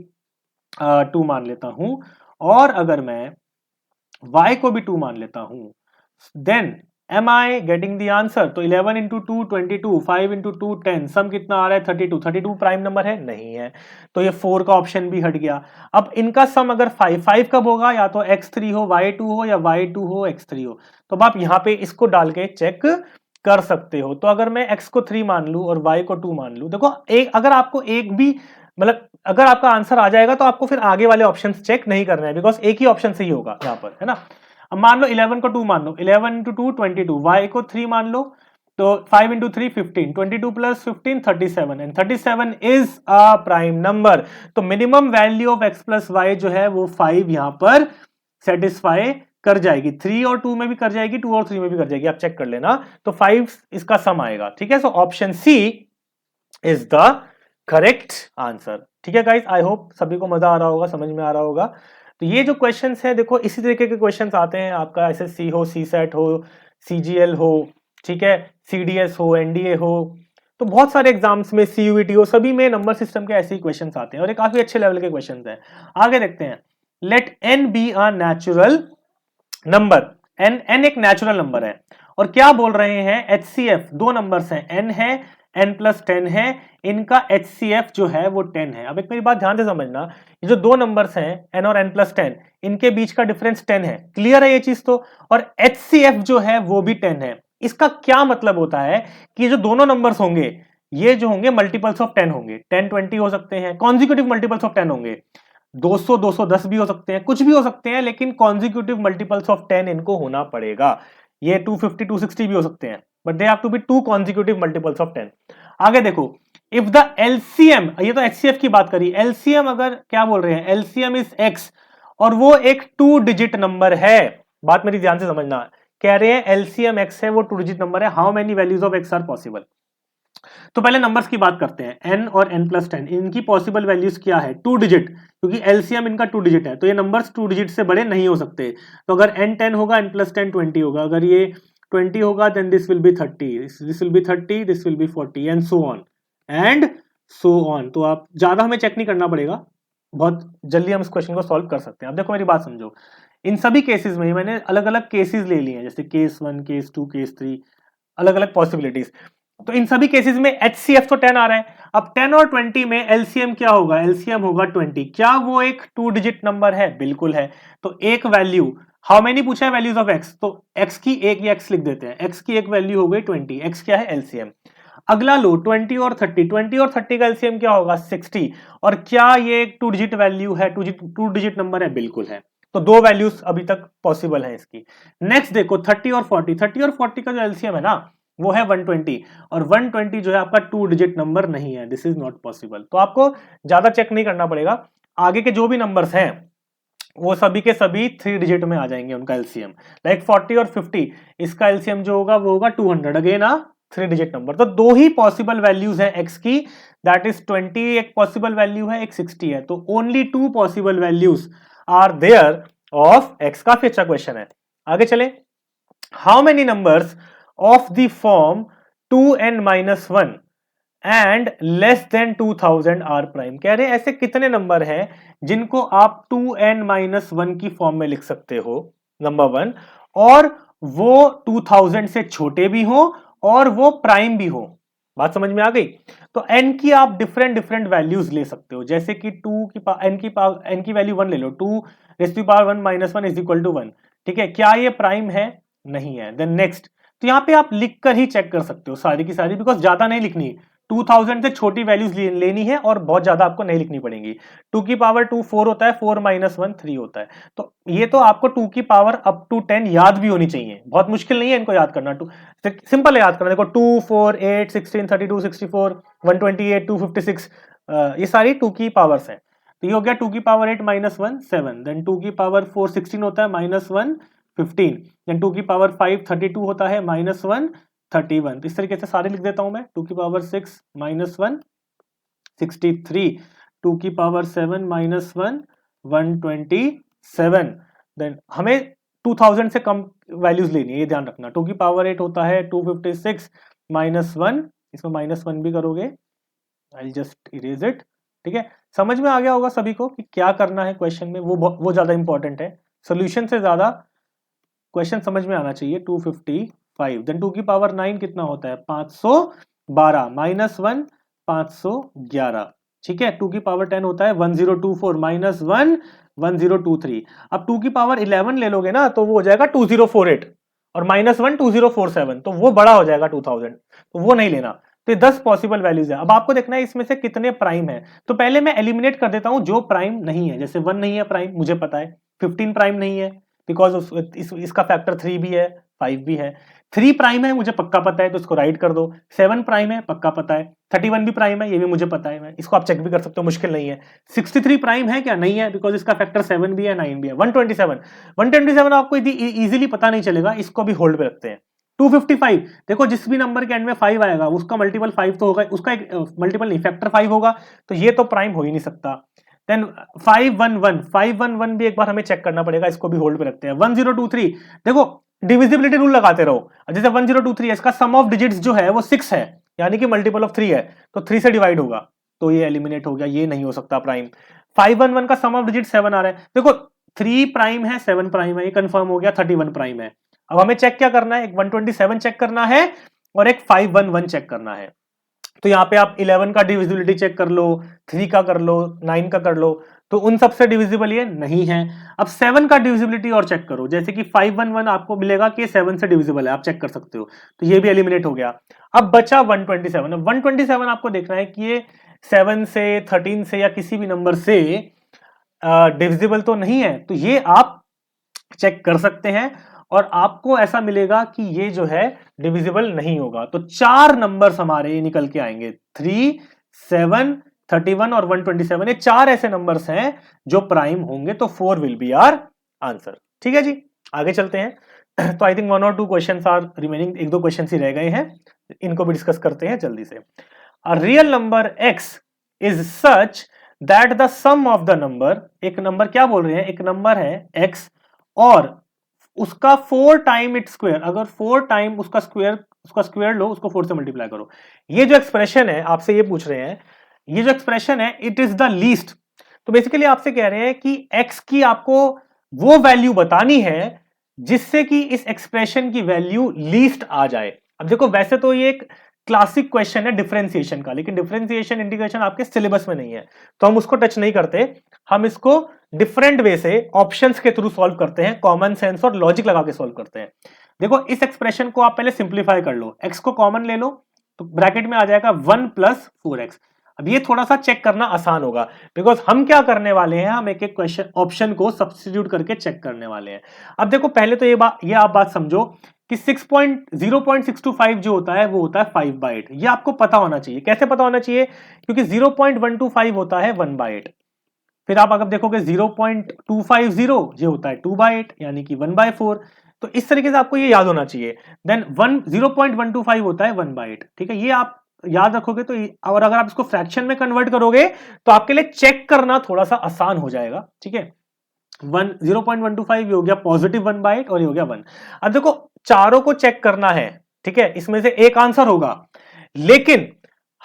Speaker 1: 2 मान लेता हूं और अगर मैं y को भी 2 मान लेता हूं, then am I getting the answer. तो 11 × 2 22, 5 × 2 10, सम कितना आ रहा है 32। 32 प्राइम नंबर है, नहीं है। तो ये 4 का ऑप्शन भी हट गया। अब इनका सम अगर 5 कब होगा, या तो x3 हो, y2 हो, या y2 हो, x3 हो। तो आप यहाँ पे इसको डाल के चेक कर सकते हो। तो अगर मैं x को 3 मान लूं और y को 2 मान लूं, देखो एक अगर आपको एक भी मतलब अगर आपका आंसर आ जाएगा तो आपको फिर आगे वाले ऑप्शंस चेक नहीं करना है, बिकॉज एक ही ऑप्शन सही होगा यहाँ पर, है ना। अब मान लो 11 को 2 मान लो, 11 × 2 22, y को 3 मान लो, तो 5 × 3 15, 22 + 15 37, and 37 is a prime number. तो minimum value of x + y जो है वो 5 यहां पर सेटिस्फाई कर जाएगी। 3 और 2 में भी कर जाएगी, 2 और 3 में भी कर जाएगी, आप चेक कर लेना। तो 5 इसका सम आएगा। ठीक है, so option C is the correct answer. ठीक है गाइस, आई होप सभी को मजा आ रहा होगा, समझ में आ रहा होगा। तो ये जो क्वेश्चंस है, देखो इसी तरीके के क्वेश्चंस आते हैं, आपका एसएससी हो, सीसेट हो, सीजीएल हो, ठीक है, सीडीएस हो, एनडीए हो, तो बहुत सारे एग्जाम्स में, सीयूईटी हो, सभी में नंबर सिस्टम के ऐसे ही क्वेश्चंस आते हैं और ये काफी अच्छे लेवल के क्वेश्चंस हैं। आगे देखते हैं। Let n be a natural number. N एक नेचुरल नंबर है और क्या बोल रहे हैं, एचसीएफ दो नंबर्स हैं, एन है, n + 10 है, इनका HCF जो है वो 10 है। अब एक मेरी बात ध्यान से समझना, ये जो दो नंबर्स हैं n और n + 10, इनके बीच का डिफरेंस 10 है, क्लियर है ये चीज तो। और HCF जो है वो भी 10 है। इसका क्या मतलब होता है कि जो दोनों नंबर्स होंगे ये जो होंगे मल्टीपल्स ऑफ 10 होंगे, 10 20 हो सकते हैं, कॉन्जिक्यूटिव मल्टीपल्स ऑफ 10 होंगे, 200 210 भी हो सकते हैं, कुछ भी हो सकते हैं, लेकिन कॉन्जिक्यूटिव मल्टीपल्स ऑफ 10 इनको होना पड़ेगा। ये 250 260 भी हो सकते हैं, but they have to be 2 consecutive multiples of 10। आगे देखो, इफ द एलसीएम, ये तो एचसीएफ की बात करी, एलसीएम अगर क्या बोल रहे हैं, एलसीएम इज एक्स और वो एक 2 डिजिट नंबर है, बात मेरी ध्यान से समझना, कह रहे हैं एलसीएम एक्स है, वो 2 डिजिट नंबर है, how many values of x are possible. तो पहले नंबर्स की बात करते हैं, n और n+10 इनकी पॉसिबल वैल्यूज क्या है, 2 डिजिट, क्योंकि एलसीएम इनका 2 डिजिट है, तो ये नंबर्स 2 डिजिट से बड़े नहीं हो सकते। तो अगर n 10 होगा, n+10 20 होगा, अगर ये 20 होगा then this will be 30, this will be 30, this will be 40 and so on and so on. तो आप ज्यादा हमें चेक नहीं करना पड़ेगा, बहुत जल्दी हम इस क्वेश्चन को सॉल्व कर सकते हैं। अब देखो मेरी बात समझो, इन सभी केसेस में मैंने अलग अलग केसेस ले लिए हैं, जैसे केस 1, केस 2, केस 3, अलग अलग पॉसिबिलिटीज। तो इन सभी केसेस में HCF तो 10 आ रहा है। अब 10 और 20 में LCM क्या होगा, LCM होगा 20। क्या वो एक 2 डिजिट नंबर है, बिल्कुल है। तो एक वैल्यू, हाउ मेनी पूछा है वैल्यूज ऑफ x, तो x की एक, या x लिख देते हैं, x की एक वैल्यू हो गई 20, x क्या है LCM। अगला लो 20 और 30, 20 और 30 का LCM क्या होगा 60, और क्या ये एक 2 डिजिट वैल्यू है, 2 डिजिट नंबर है, बिल्कुल है। तो दो वैल्यूज अभी तक पॉसिबल है इसकी। नेक्स्ट देखो 30 और 40, 30 और 40 का जो LCM है ना वो है 120, और 120 जो है आपका 2 डिजिट नंबर नहीं है, दिस इज नॉट पॉसिबल। तो आपको ज्यादा चेक नहीं करना पड़ेगा, आगे के जो भी नंबर्स हैं वो सभी के सभी 3 डिजिट में आ जाएंगे उनका एलसीएम। लाइक 40 और 50, इसका एलसीएम जो होगा वो होगा 200, अगेन 3 डिजिट नंबर। तो दो ही पॉसिबल वैल्यूज हैं एक्स की, दैट इज 20 एक पॉसिबल वैल्यू है, एक 60 है। तो only 2 possible values are there of x. काफी अच्छा क्वेश्चन है, आगे चले। How many numbers of the form 2n-1 and less than 2000 are prime। कह रहे हैं ऐसे कितने नंबर हैं जिनको आप 2n-1 की फॉर्म में लिख सकते हो, नंबर 1, और वो 2000 से छोटे भी हो और वो प्राइम भी हो। बात समझ में आ गई। तो n की आप डिफरेंट डिफरेंट वैल्यूज ले सकते हो, जैसे कि 2 की n की वैल्यू 1 ले लो, 2⁻1 - 1 इज इक्वल टू 1। ठीक है, क्या ये प्राइम है, नहीं है। देन नेक्स्ट, तो यहां पे आप लिखकर ही चेक कर सकते हो सारी की सारी, बिकॉज ज्यादा नहीं लिखनी, 2000 से छोटी वैल्यूज लेनी है और बहुत ज्यादा आपको नहीं लिखनी पड़ेगी। 2 की पावर 2 4 होता है, 4 - 1 3 होता है। तो ये तो आपको 2 की पावर अप टू 10 याद भी होनी चाहिए, बहुत मुश्किल नहीं है इनको याद करना, सिंपल है याद करना। देखो 2 4 8 16 32 64 128 256, ये सारी 2 की पावर्स हैं। तो ये हो गया 2 की पावर 8 - 1 7, देन 2 की पावर 4 16 होता है, -1 15, देन 2 की पावर 5 32 होता है, -1 31। तो इस तरीके से सारे लिख देता हूं मैं। 2 की पावर 6 - 1 63, 2 की पावर 7 - 1 127। देन हमें 2000 से कम वैल्यूज लेनी है, ये ध्यान रखना। 2 की पावर 8 होता है 256 - 1, इसमें -1 भी करोगे, आई जस्ट इरेज इट। ठीक है, समझ में आ गया होगा सभी को कि क्या करना है क्वेश्चन में, वो ज्यादा इंपॉर्टेंट है, सोल्यूशन से ज्यादा क्वेश्चन समझ में आना चाहिए। 255, देन 2 की पावर 9 कितना होता है 512, -1 511। ठीक है, 2 की पावर 10 होता है 1024, -1 1023। अब 2 की पावर 11 ले लोगे ना तो वो हो जाएगा 2048, और -1 2047, तो वो बड़ा हो जाएगा 2000, तो वो नहीं लेना। तो ये 10 पॉसिबल वैल्यूज है। अब आपको देखना है इसमें से कितने प्राइम है, तो पहले मैं एलिमिनेट कर देता हूं जो प्राइम नहीं है। जैसे 1 नहीं है प्राइम, मुझे पता है। 15 प्राइम नहीं है बिकॉज इसका फैक्टर 3 भी है, 5 भी है। 3 प्राइम है, मुझे पक्का पता है, तो इसको राइट कर दो। 7 प्राइम है, पक्का पता है। 31 भी प्राइम है, ये भी मुझे पता है, मैं इसको आप चेक भी कर सकते हो, मुश्किल नहीं है। 63 प्राइम है क्या, नहीं है, बिकॉज इसका फैक्टर 7 भी है, 9 भी है। 127 आपको इजीली पता नहीं चलेगा, इसको भी होल्ड पे रखते हैं। 255, देखो जिस भी नंबर के एंड में 5 आएगा उसका मल्टीपल 5 तो होगा, उसका एक मल्टीपल नहीं, फैक्टर 5 होगा, तो ये तो प्राइम हो ही नहीं सकता। देन 511 भी एक बार हमें चेक करना पड़ेगा, इसको भी होल्ड पे रखते हैं। 1023, देखो डिविजिबिलिटी रूल लगाते रहो, जैसे 1023 है, इसका सम ऑफ डिजिट्स जो है वो 6 है, यानी कि मल्टीपल ऑफ 3 है, तो 3 से डिवाइड होगा, तो ये एलिमिनेट हो गया, ये नहीं हो सकता प्राइम। 511 का सम ऑफ डिजिट 7 आ रहा है, देखो 3 प्राइम है 7 प्राइम है, ये कंफर्म हो गया। 31 प्राइम है। अब हमें चेक क्या करना है, एक 127 चेक करना है और एक 511 चेक करना है। तो यहाँ पे आप 11 का डिविजिबिलिटी चेक कर लो, 3 का कर लो, 9 का कर लो, तो उन सबसे डिविजिबल ये नहीं है। अब 7 का डिविजिबिलिटी और चेक करो, जैसे कि 511 आपको मिलेगा कि 7 से डिविजिबल है, आप चेक कर सकते हो, तो ये भी एलिमिनेट हो गया। अब बचा 127। अब 127 आपको देखना है कि ये 7 से, 13 से या किसी भी नंबर से डिविजिबल तो नहीं है, तो ये आप चेक कर सकते हैं और आपको ऐसा मिलेगा कि ये जो है डिविजिबल नहीं होगा। तो 4 नंबर्स हमारे निकल के आएंगे, 3 7, 31 और 127, ये 4 ऐसे नंबर्स हैं जो प्राइम होंगे, तो 4 विल बी आवर आंसर। ठीक है जी, आगे चलते हैं। तो आई थिंक 1 और 2 क्वेश्चंस आर रिमेनिंग, एक दो क्वेश्चन ही रह गए हैं, इनको भी डिस्कस करते हैं जल्दी से। A real number x is such that the sum of the number, एक नंबर क्या बोल रहे हैं, एक नंबर है x और उसका 4 टाइम इट स्क्वायर, अगर 4 टाइम उसका स्क्वायर लो, उसको 4 से मल्टीप्लाई करो। ये जो एक्सप्रेशन है, आपसे ये पूछ रहे हैं, ये जो एक्सप्रेशन है इट इज द लीस्ट। तो बेसिकली आपसे कह रहे हैं कि x की आपको वो वैल्यू बतानी है जिससे कि इस एक्सप्रेशन की वैल्यू लीस्ट आ जाए। अब देखो, वैसे तो ये एक क्लासिक क्वेश्चन है डिफरेंशिएशन का, लेकिन डिफरेंशिएशन इंटीग्रेशन आपके सिलेबस में नहीं है, तो हम उसको टच नहीं करते। हम इसको डिफरेंट वे से ऑप्शंस के थ्रू सॉल्व करते हैं, कॉमन सेंस और लॉजिक लगा के सॉल्व करते हैं। देखो, इस एक्सप्रेशन को आप पहले सिंप्लीफाई कर लो, x को कॉमन ले लो, तो ब्रैकेट में आ जाएगा 1 + 4x। अब ये थोड़ा सा चेक करना आसान होगा, बिकॉज हम क्या करने वाले हैं, हम एक एक क्वेश्चन ऑप्शन को सब्स्टिट्यूट करके चेक करने वाले हैं। अब देखो, पहले तो ये आप बात समझो कि 0.625 जो होता है वो होता है 5/8। ये आपको पता होना चाहिए। कैसे पता होना चाहिए? क्योंकि 0.125 होता है 1/8। फिर आप अगर देखोगे 0.250 ये होता है 2/8, यानी कि 1/4। तो इस तरीके से आपको ये याद होना चाहिए। देन 0.125 होता है 1/8। ठीक है, ये आप याद रखोगे तो, और अगर आप इसको फ्रैक्शन में कन्वर्ट करोगे तो आपके लिए चेक करना थोड़ा सा आसान हो जाएगा। ठीक है, 0.125 हो गया पॉजिटिव 1/8 और ये हो गया 1। अब देखो, चारों को चेक करना है, ठीक है, इसमें से एक आंसर होगा, लेकिन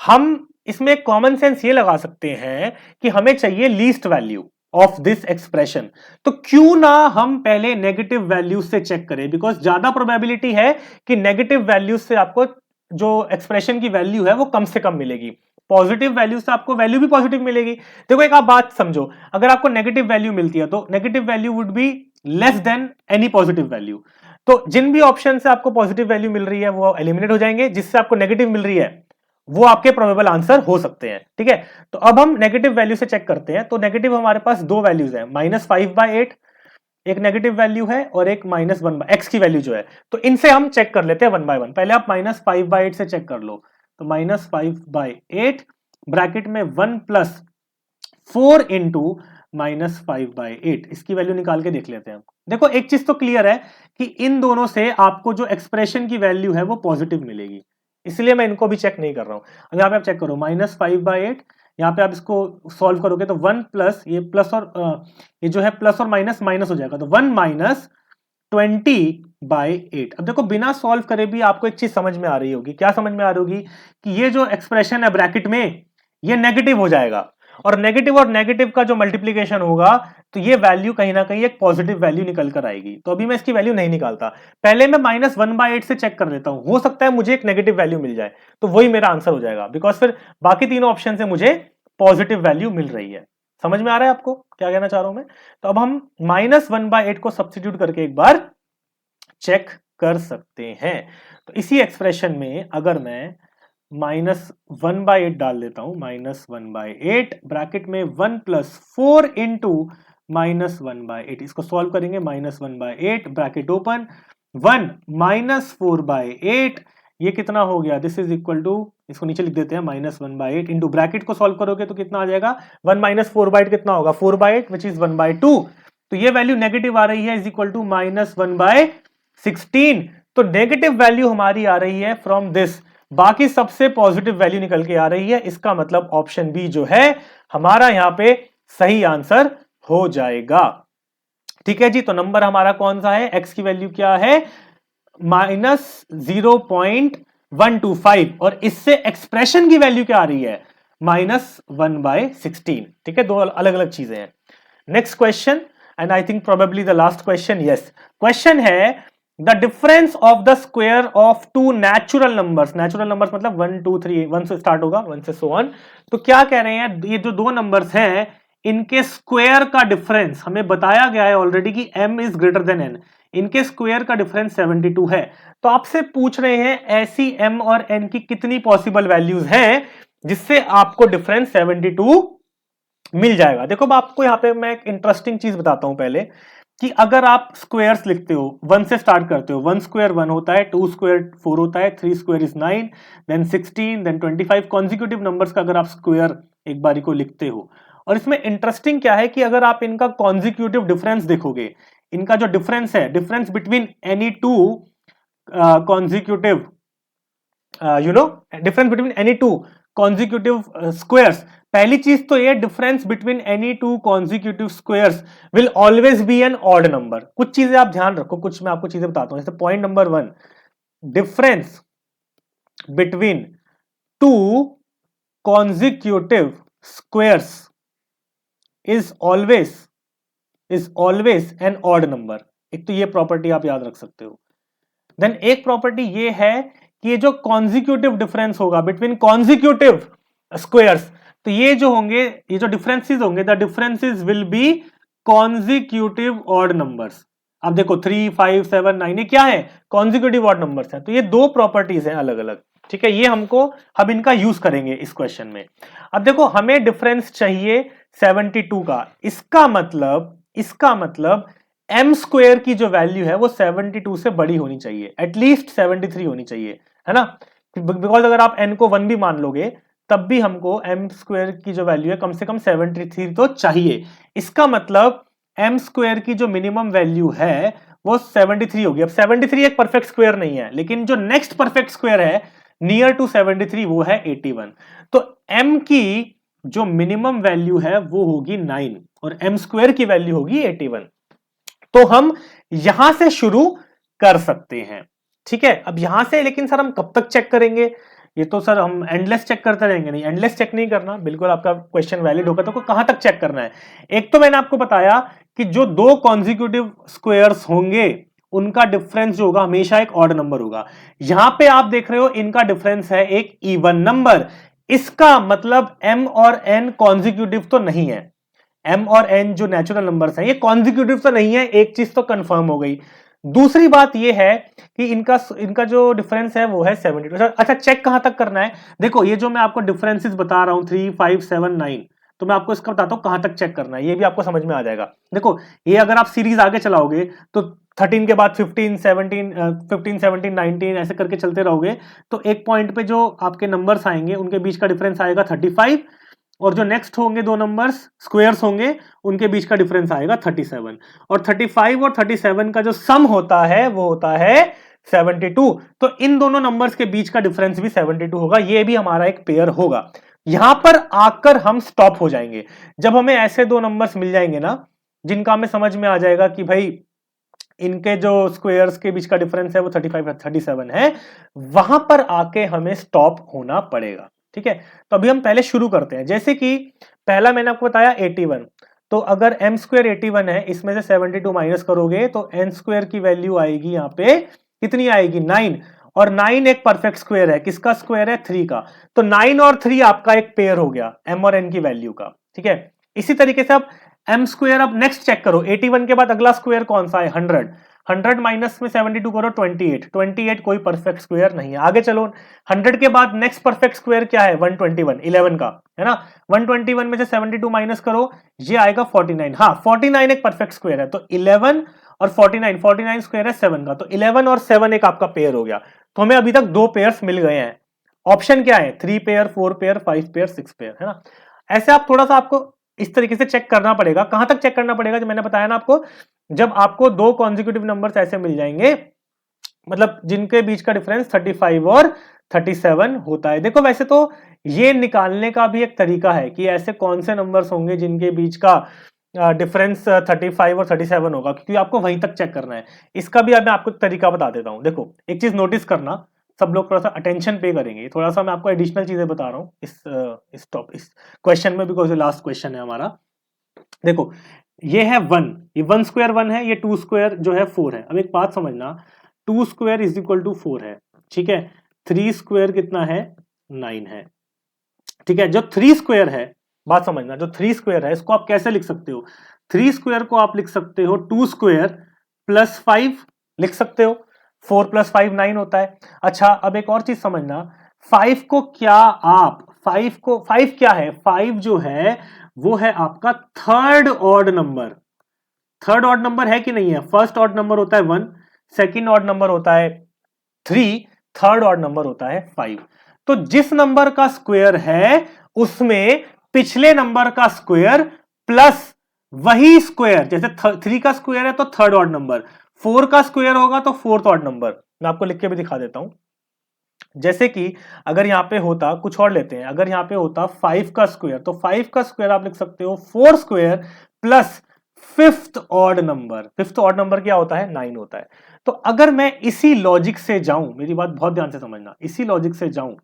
Speaker 1: हम इसमें कॉमन सेंस ये लगा सकते हैं कि हमें चाहिए least value of this expression. तो क्यों ना हम पहले नेगेटिव वैल्यूज से चेक करें, बिकॉज ज्यादा प्रोबेबिलिटी है कि नेगेटिव वैल्यूज से आपको जो एक्सप्रेशन की वैल्यू है वो कम से कम मिलेगी। पॉजिटिव वैल्यू से आपको वैल्यू भी पॉजिटिव मिलेगी। देखो, एक आप बात समझो, अगर आपको नेगेटिव वैल्यू मिलती है तो negative value would be less than any positive value. तो जिन भी ऑप्शन से आपको पॉजिटिव वैल्यू मिल रही है वो एलिमिनेट हो जाएंगे, जिससे आपको नेगेटिव मिल रही है वो आपके प्रोबेबल आंसर हो सकते हैं। ठीक है, तो अब हम नेगेटिव वैल्यू से चेक करते हैं। तो नेगेटिव हमारे पास दो वैल्यूज है, -5/8 एक नेगेटिव वैल्यू है और एक -1 x की वैल्यू जो है। तो इनसे हम चेक कर लेते हैं 1 बाय 1। पहले आप -5/8 से चेक कर लो, तो -5/8 ब्रैकेट में 1 + 4 × -5/8, इसकी वैल्यू निकाल के देख लेते हैं। देखो, एक चीज तो क्लियर है कि इन दोनों से आपको जो एक्सप्रेशन की वैल्यू है वो पॉजिटिव मिलेगी, इसलिए मैं इनको भी चेक नहीं कर रहा हूं। अब यहाँ पे आप चेक करो, -5/8, यहाँ पे आप इसको सॉल्व करोगे तो 1 प्लस ये प्लस और ये जो है प्लस और माइनस माइनस हो जाएगा, तो 1 - 20/8। अब देखो, बिना सॉल्व करे भी आपको एक चीज समझ में आ रही होगी। क्या समझ में आ रही होगी? कि ये जो एक्सप्रेशन है ब्रैकेट में, ये नेगेटिव हो जाएगा, और नेगेटिव का जो मल्टीप्लीकेशन होगा तो ये वैल्यू कहीं ना कहीं एक पॉजिटिव वैल्यू निकल कर आएगी। तो अभी मैं इसकी वैल्यू नहीं निकालता, पहले मैं -1/8 से चेक कर लेता हूं, हो सकता है मुझे एक नेगेटिव वैल्यू मिल जाए, तो वही मेरा आंसर हो जाएगा, बिकॉज फिर बाकी तीनों ऑप्शन से मुझे पॉजिटिव वैल्यू मिल रही है। समझ में आ रहा है आपको क्या कहना चाह रहा हूं मैं? तो अब हम -1/8 को सब्स्टिट्यूट करके एक बार चेक कर सकते हैं। तो इसी एक्सप्रेशन में अगर मैं -1/8 डाल देता हूं, -1/8 ब्रैकेट में 1 + 4 × -1/8, इसको सॉल्व करेंगे, -1/8 ब्रैकेट ओपन, 1 - 4/8, ये कितना हो गया? दिस इज इक्वल टू, इसको नीचे लिख देते हैं, -1/8 इंटू ब्रैकेट को सॉल्व करोगे तो कितना आ जाएगा? 1 - 4/8 कितना होगा? 4/8 विच इज 1/2। तो ये वैल्यू नेगेटिव आ रही है, इज इक्वल टू -1/16। तो नेगेटिव वैल्यू हमारी आ रही है फ्रॉम दिस, बाकी सबसे पॉजिटिव वैल्यू निकल के आ रही है। इसका मतलब ऑप्शन बी जो है हमारा यहां पे सही आंसर हो जाएगा। ठीक है जी, तो नंबर हमारा कौन सा है? x की वैल्यू क्या है? -0.125, और इससे एक्सप्रेशन की वैल्यू क्या आ रही है? -1/16। ठीक है, दो अलग अलग चीजें हैं। Next question, and I think probably the last question. Yes, question है the difference of the square of two natural numbers. Natural numbers मतलब 1 2 3, 1 से स्टार्ट होगा, 1 से सो ऑन। तो क्या कह रहे हैं, ये जो दो नंबर्स हैं इनके स्क्वायर का डिफरेंस, हमें बताया गया है ऑलरेडी कि m is greater than n, इनके स्क्वायर का डिफरेंस 72 है। तो आपसे पूछ रहे हैं ऐसी m और n की कितनी पॉसिबल वैल्यूज हैं जिससे आपको डिफरेंस 72 मिल जाएगा। देखो, आपको यहां पे मैं एक इंटरेस्टिंग चीज बताता हूं पहले, कि अगर आप स्क्वायर्स लिखते हो, 1 से स्टार्ट करते हो, 1 स्क्वायर 1 होता है, 2 स्क्वायर 4 होता है, 3 square is 9, then 16, then 25 consecutive numbers का अगर आप स्क्वायर एक बारी को लिखते हो। और इसमें इंटरेस्टिंग क्या है कि अगर आप इनका कॉन्जिक्यूटिव डिफरेंस देखोगे, इनका जो डिफरेंस है, difference between any two consecutive difference between any two consecutive squares, पहली चीज तो ये, difference between any two consecutive squares will always be an odd number. कुछ चीजें आप ध्यान रखो, कुछ मैं आपको चीजें बताता हूं। जैसे point number 1, difference between two consecutive squares is always an odd number. एक तो ये प्रॉपर्टी आप याद रख सकते हो। देन एक प्रॉपर्टी ये है कि ये जो कॉन्जिक्यूटिव डिफरेंस होगा बिटवीन कॉन्जिक्यूटिव स्क्वायर्स, तो ये जो होंगे, ये जो डिफरेंसेस होंगे, the differences will be consecutive odd numbers. अब देखो 3, 5, 7, 9 ये क्या है, कॉन्जिक्यूटिव ऑड नंबर्स हैं। तो ये दो प्रॉपर्टीज हैं अलग अलग, ठीक है। ये हम इनका यूज करेंगे इस क्वेश्चन में। अब देखो हमें डिफरेंस चाहिए 72 का, इसका मतलब एम स्क्वायर की जो वैल्यू है वो 72 से बड़ी होनी चाहिए, एटलीस्ट 73 होनी चाहिए, है ना। बिकॉज अगर आप एन को 1 भी मान लोगे तब भी हमको एम स्क्वायर की जो वैल्यू है कम से कम 73 तो चाहिए। इसका मतलब एम स्क्वायर की जो मिनिमम वैल्यू है वो 73 होगी। अब 73 एक परफेक्ट स्क्वायर नहीं है, लेकिन जो नेक्स्ट परफेक्ट स्क्वायर है नियर टू 73 वो है 81। तो एम की जो मिनिमम वैल्यू है वो होगी 9 और एम स्क्वायर की वैल्यू होगी 81। तो हम यहां से शुरू कर सकते हैं, ठीक है। अब यहां से, लेकिन सर हम कब तक चेक करेंगे, ये तो सर हम एंडलेस चेक करते रहेंगे। नहीं, एंडलेस चेक नहीं करना, बिल्कुल आपका क्वेश्चन वैलिड होगा। तो कहां तक चेक करना है, एक तो मैंने आपको बताया कि जो दो कॉन्जिक्यूटिव स्क्वायर्स होंगे उनका डिफरेंस जो होगा हमेशा एक ऑड नंबर होगा। यहां पे आप देख रहे हो इनका डिफरेंस है एक इवन नंबर, इसका मतलब एम और एन कॉन्जिक्यूटिव तो नहीं है। एम और एन जो नेचुरल नंबर्स हैं ये कॉन्जिक्यूटिव तो नहीं है, एक चीज तो कंफर्म हो गई। दूसरी बात ये है कि इनका जो डिफरेंस है वो है 72। अच्छा, चेक कहां तक करना है, देखो ये जो मैं आपको डिफरेंसेस बता रहा हूं 3, 5, 7, 9, तो मैं आपको इसका बताता हूं कहां तक चेक करना है, ये भी आपको समझ में आ जाएगा। देखो ये अगर आप सीरीज आगे चलाओगे तो 13 के बाद 15, 17, 15, 17, 19 ऐसे करके चलते रहोगे तो एक पॉइंट पे जो आपके नंबर्स आएंगे उनके बीच का डिफरेंस आएगा 35, और जो नेक्स्ट होंगे दो नंबर्स स्क्वायर्स होंगे उनके बीच का डिफरेंस आएगा 37, और 35 और 37 का जो सम होता है वो होता है 72। तो इन दोनों नंबर्स के बीच का डिफरेंस भी 72 होगा, ये भी हमारा एक पेयर होगा। यहां पर आकर हम स्टॉप हो जाएंगे जब हमें ऐसे दो नंबर्स मिल जाएंगे ना जिनका हमें समझ में आ जाएगा कि भाई इनके जो स्क्वायर्स के बीच का डिफरेंस है वो 35 37 है, वहां पर आके हमें स्टॉप होना पड़ेगा, ठीक है। तो अभी हम पहले शुरू करते हैं। जैसे कि पहला मैंने आपको बताया 81, तो अगर एम स्क्वायर 81 है, इसमें से 72 माइनस करोगे तो एन स्क्वायर की वैल्यू आएगी यहाँ पे कितनी आएगी 9, और 9 एक परफेक्ट स्क्वायर है, किसका स्क्वायर है 3 का। तो 9 और 3 आपका एक पेयर हो गया एम और एन की वैल्यू का, ठीक है। इसी तरीके से आप एम स्क्वायर, अब नेक्स्ट चेक करो 81 के बाद अगला स्क्वायर कौन सा है 100, 100 माइनस में 72 करो 28, 28 कोई परफेक्ट स्क्वायर नहीं है। आगे चलो 100 के बाद नेक्स्ट परफेक्ट स्क्वायर क्या है 121, 11 का, है ना। 121 में से 72 माइनस करो, ये आएगा 49। हाँ 49 एक परफेक्ट स्क्वायर है, तो 11 और 49, 49 स्क्वायर है 7 का, तो 11 और 7 एक आपका पेयर हो गया। तो हमें अभी तक दो पेयर्स मिल गए हैं। ऑप्शन क्या है 3 पेयर, 4 पेयर, 5 पेयर, 6 पेयर, है ना। ऐसे आप थोड़ा सा आपको इस तरीके से चेक करना पड़ेगा। कहां तक चेक करना पड़ेगा, जो मैंने बताया ना आपको, जब आपको दो कॉन्जिक्यूटिव नंबर्स ऐसे मिल जाएंगे, मतलब जिनके बीच का डिफरेंस 35 और 37 होता है। देखो वैसे तो ये निकालने का भी एक तरीका है कि ऐसे कौन से नंबर्स होंगे जिनके बीच का डिफरेंस 35 और 37 होगा, क्योंकि आपको वहीं तक चेक करना है। इसका भी अब मैं आपको तरीका बता देता हूं। देखो एक चीज नोटिस करना, सब लोग थोड़ा सा अटेंशन पे करेंगे, थोड़ा सा मैं आपको एडिशनल चीजें बता रहा हूँ इस क्वेश्चन में, बिकॉज ये लास्ट क्वेश्चन है हमारा। देखो ये है 1, ये 1 स्क्वायर 1 है, ये 2 स्क्वायर जो है 4 है। अब एक बात समझना, 2 स्क्वायर इज इक्वल टू 4 है, ठीक है। 3 स्क्वायर कितना है 9 है, ठीक है। जो 3 स्क्वायर है, बात समझना, जो 3 स्क्वायर है इसको आप कैसे लिख सकते हो, 3 स्क्वायर को आप लिख सकते हो 2 स्क्वायर प्लस 5 लिख सकते हो, 4 प्लस 5 9 होता है। अच्छा अब एक और चीज समझना, 5 को क्या आप 5 क्या है, 5 जो है वो है आपका third odd number, third odd number है कि नहीं है? फर्स्ट ऑड नंबर होता है 1, सेकंड ऑड नंबर होता है 3, थर्ड ऑड नंबर होता है 5। तो जिस नंबर का स्क्वायर है उसमें पिछले नंबर का स्क्वायर प्लस वही स्क्वायर, जैसे 3 का स्क्वायर है तो थर्ड ऑड नंबर, 4 का स्क्वायर होगा तो फोर्थ ऑड नंबर। मैं आपको लिख के भी दिखा देता हूं। जैसे कि अगर यहां पे होता, कुछ और लेते हैं, अगर यहां पे होता 5 का स्क्वायर, तो 5 का स्क्वायर आप लिख सकते हो 4 square plus fifth odd number. Fifth odd number क्या होता है? 9 होता है। तो अगर मैं इसी लॉजिक से जाऊं, मेरी बात बहुत ध्यान से समझना, इसी लॉजिक से जाऊं,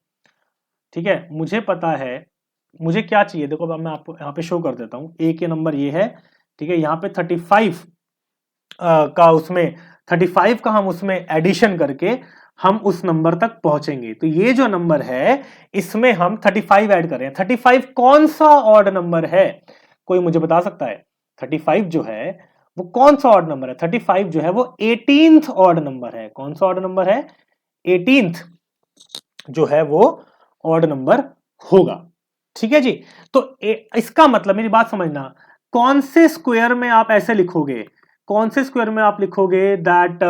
Speaker 1: ठीक है, मुझे पता है मुझे क्या चाहिए। देखो अब मैं आपको यहां पे शो कर देता हूं। ए के नंबर ये है, ठीक है, यहां पे 35 का उसमें 35 का हम उसमें एडिशन करके हम उस नंबर तक पहुंचेंगे। तो ये जो नंबर है इसमें हम 35 ऐड कर रहे हैं। 35 कौन सा ऑड नंबर है? कोई मुझे बता सकता है? 35 जो है वो कौन सा ऑड नंबर है? 35 जो है वो 18th ऑड नंबर है। कौन सा ऑड नंबर है? 18th जो है वो ऑड नंबर होगा। ठीक है जी। तो इसका मतलब, मेरी बात समझना, कौन से स्क्वायर में आप ऐसे लिखोगे, कौन से स्क्वायर में आप लिखोगे that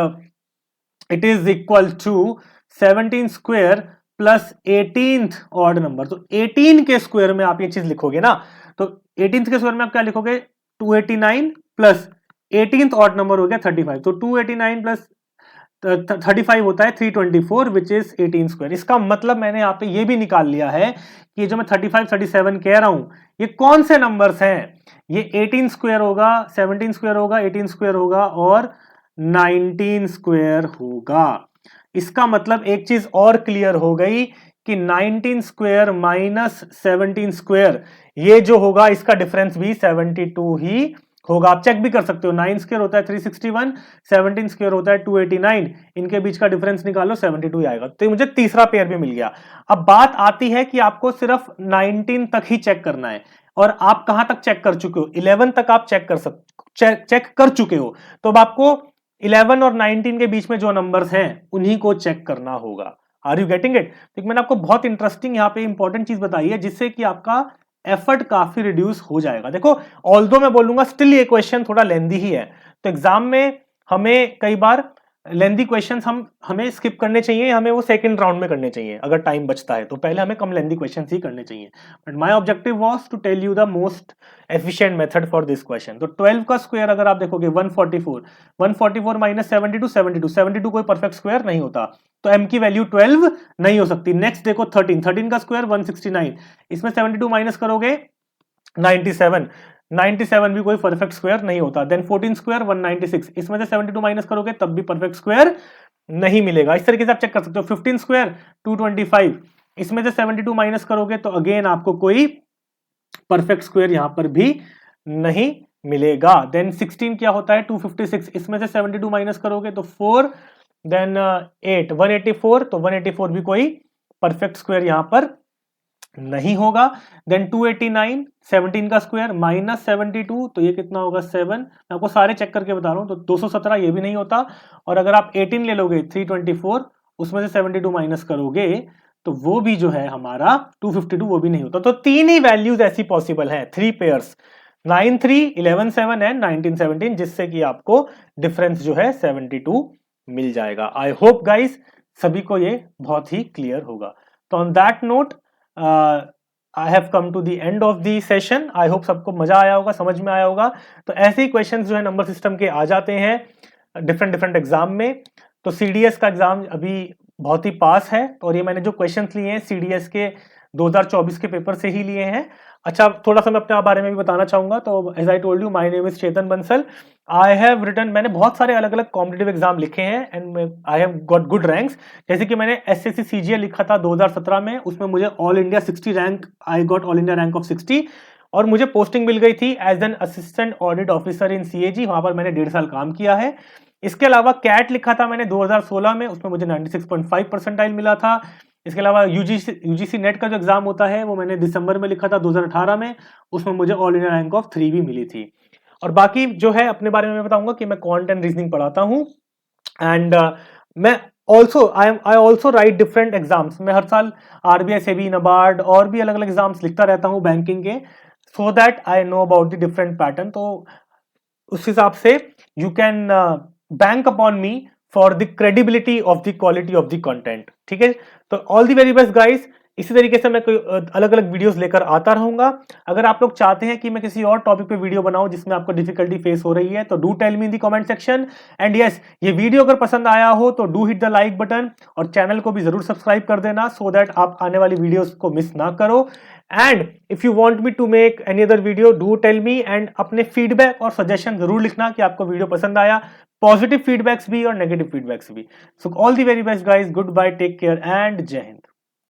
Speaker 1: it is equal to 17 square plus 18th odd number. तो 18 के स्क्वायर में आप ये चीज लिखोगे ना, तो 18th के स्क्वायर में आप क्या लिखोगे? 289 प्लस 18th ऑड नंबर हो गया 35। तो 289 प्लस 35 होता है 324 विच इज 18 स्क्वायर। इसका मतलब मैंने यहाँ पे ये भी निकाल लिया है कि ये जो मैं 35 37 कह रहा हूं ये कौन से नंबर्स हैं? ये 18 स्क्वायर होगा, 17 स्क्वायर होगा, 18 स्क्वायर होगा और 19 स्क्वायर होगा। इसका मतलब एक चीज और क्लियर हो गई कि 19 स्क्वायर माइनस 17 स्क्वायर ये जो होगा इसका डिफरेंस भी 72 ही होगा। आप चेक भी कर सकते हो, 9 स्क्वायर होता है 361, 17 स्क्वायर होता है 289, इनके बीच का डिफरेंस निकालो 72 ही आएगा। तो मुझे तीसरा पेयर भी मिल गया। अब बात आती है कि आपको सिर्फ 19 तक ही चेक करना है, और आप कहां तक चेक कर चुके हो? 11 तक आप चेक कर चेक कर चुके हो। तो अब आपको 11 और 19 के बीच में जो नंबर्स हैं उन्हीं को चेक करना होगा। Are you getting it? तो मैंने आपको बहुत इंटरेस्टिंग यहाँ पे इंपॉर्टेंट चीज बताई है जिससे कि आपका एफर्ट काफी रिड्यूस हो जाएगा। देखो ऑल्दो मैं बोलूंगा स्टिल ये क्वेश्चन थोड़ा लेंदी ही है, तो एग्जाम में हमें कई बार लेंदी क्वेश्चंस हमें स्किप करने चाहिए, हमें वो सेकंड राउंड में करने चाहिए अगर टाइम बचता है। तो पहले हमें कम लेंदी क्वेश्चंस ही करने चाहिए। But my objective was to tell you the most efficient method for this question. तो 12 का स्क्वायर अगर आप देखोगे 144, 144 माइनस 72, 72, 72 कोई परफेक्ट स्क्वायर नहीं होता, तो m की वैल्यू 12 नहीं हो सकती। नेक्स्ट देखो 13, 13 का स्क्वायर 169, इसमें 72 माइनस करोगे 97, 97 भी कोई परफेक्ट स्क्वायर नहीं होता। देन 14 स्क्वायर 196, इसमें से 72 माइनस करोगे तब भी परफेक्ट स्क्वायर नहीं मिलेगा। इस तरीके से आप चेक कर सकते हो। 15 स्क्वायर 225, इसमें से 72 माइनस करोगे तो अगेन आपको कोई परफेक्ट स्क्वायर यहां पर भी नहीं मिलेगा। देन 16 क्या होता है 256, इसमें से 72 माइनस करोगे तो 4, देन 8 184, तो 184 भी कोई परफेक्ट स्क्वायर यहां पर नहीं होगा। देन 289, 17 का स्क्वायर माइनस 72, तो ये कितना होगा 7। मैं आपको सारे चेक करके बता रहा हूं। तो 217 ये भी नहीं होता। और अगर आप 18 ले लोगे 324, उसमें से 72 माइनस करोगे तो वो भी जो है हमारा 252, वो भी नहीं होता। तो तीन ही वैल्यूज ऐसी पॉसिबल हैं, 3 पेयर्स, 9 3, 11 7 एंड 19 17, जिससे कि आपको डिफरेंस जो है 72 मिल जाएगा। आई होप गाइस सभी को ये बहुत ही क्लियर होगा। तो on that note I have come to the end of the session. आई होप सबको मजा आया होगा, समझ में आया होगा। तो ऐसे ही क्वेश्चंस जो है नंबर सिस्टम के आ जाते हैं डिफरेंट डिफरेंट एग्जाम में। तो सीडीएस का एग्जाम अभी बहुत ही पास है, और ये मैंने जो क्वेश्चंस लिए हैं सीडीएस के 2024 के पेपर से ही लिए हैं। अच्छा, थोड़ा सा मैं अपने बारे में भी बताना चाहूंगा। तो as I told you, my name is Chetan Bansal. I have written, मैंने बहुत सारे अलग अलग कॉम्पिटिटिव एग्जाम लिखे हैं and I have got good ranks. जैसे कि मैंने एसएससी सीजीएल लिखा था 2017 में, उसमें मुझे all India 60 rank, I got all India rank of 60, और मुझे पोस्टिंग मिल गई थी as an assistant audit officer in CAG. वहां पर मैंने 1.5 साल काम किया है। इसके अलावा कैट लिखा था मैंने 2016 में, उसमें मुझे 96.5 परसेंटाइल मिला था। इसके अलावा यूजीसी नेट का जो एग्जाम होता है वो मैंने दिसंबर में लिखा था 2018 में, उसमें मुझे ऑल इंडिया रैंक ऑफ 3 भी मिली थी। और बाकी जो है अपने बारे में मैं बताऊंगा कि मैं क्वांट एंड रीजनिंग पढ़ाता हूँ, एंड मैं I also right different exams. मैं हर साल आरबीआई, सेबी, नबार्ड और भी अलग अलग एग्जाम्स लिखता रहता हूँ बैंकिंग के, so that I know about the different pattern. तो उस हिसाब से you can bank upon me for the credibility of the quality of the content. ठीक है, तो all the very best guys. इसी तरीके से मैं कोई अलग अलग वीडियोस लेकर आता रहूंगा। अगर आप लोग चाहते हैं कि मैं किसी और टॉपिक पे वीडियो बनाऊं जिसमें आपको डिफिकल्टी फेस हो रही है, तो do tell me in the comment section. And yes, ये वीडियो अगर पसंद आया हो तो do hit the like button और चैनल को भी जरूर सब्सक्राइब कर देना, सो दैट आप आने वाली वीडियोस को मिस ना करो। And if you want me to make any other video, do tell me and अपने फीडबैक और सजेशन जरूर लिखना कि आपको वीडियो पसंद आया, पॉजिटिव फीडबैक्स भी और नेगेटिव फीडबैक्स भी। So all the very best guys, good bye, take care and जय हिंद।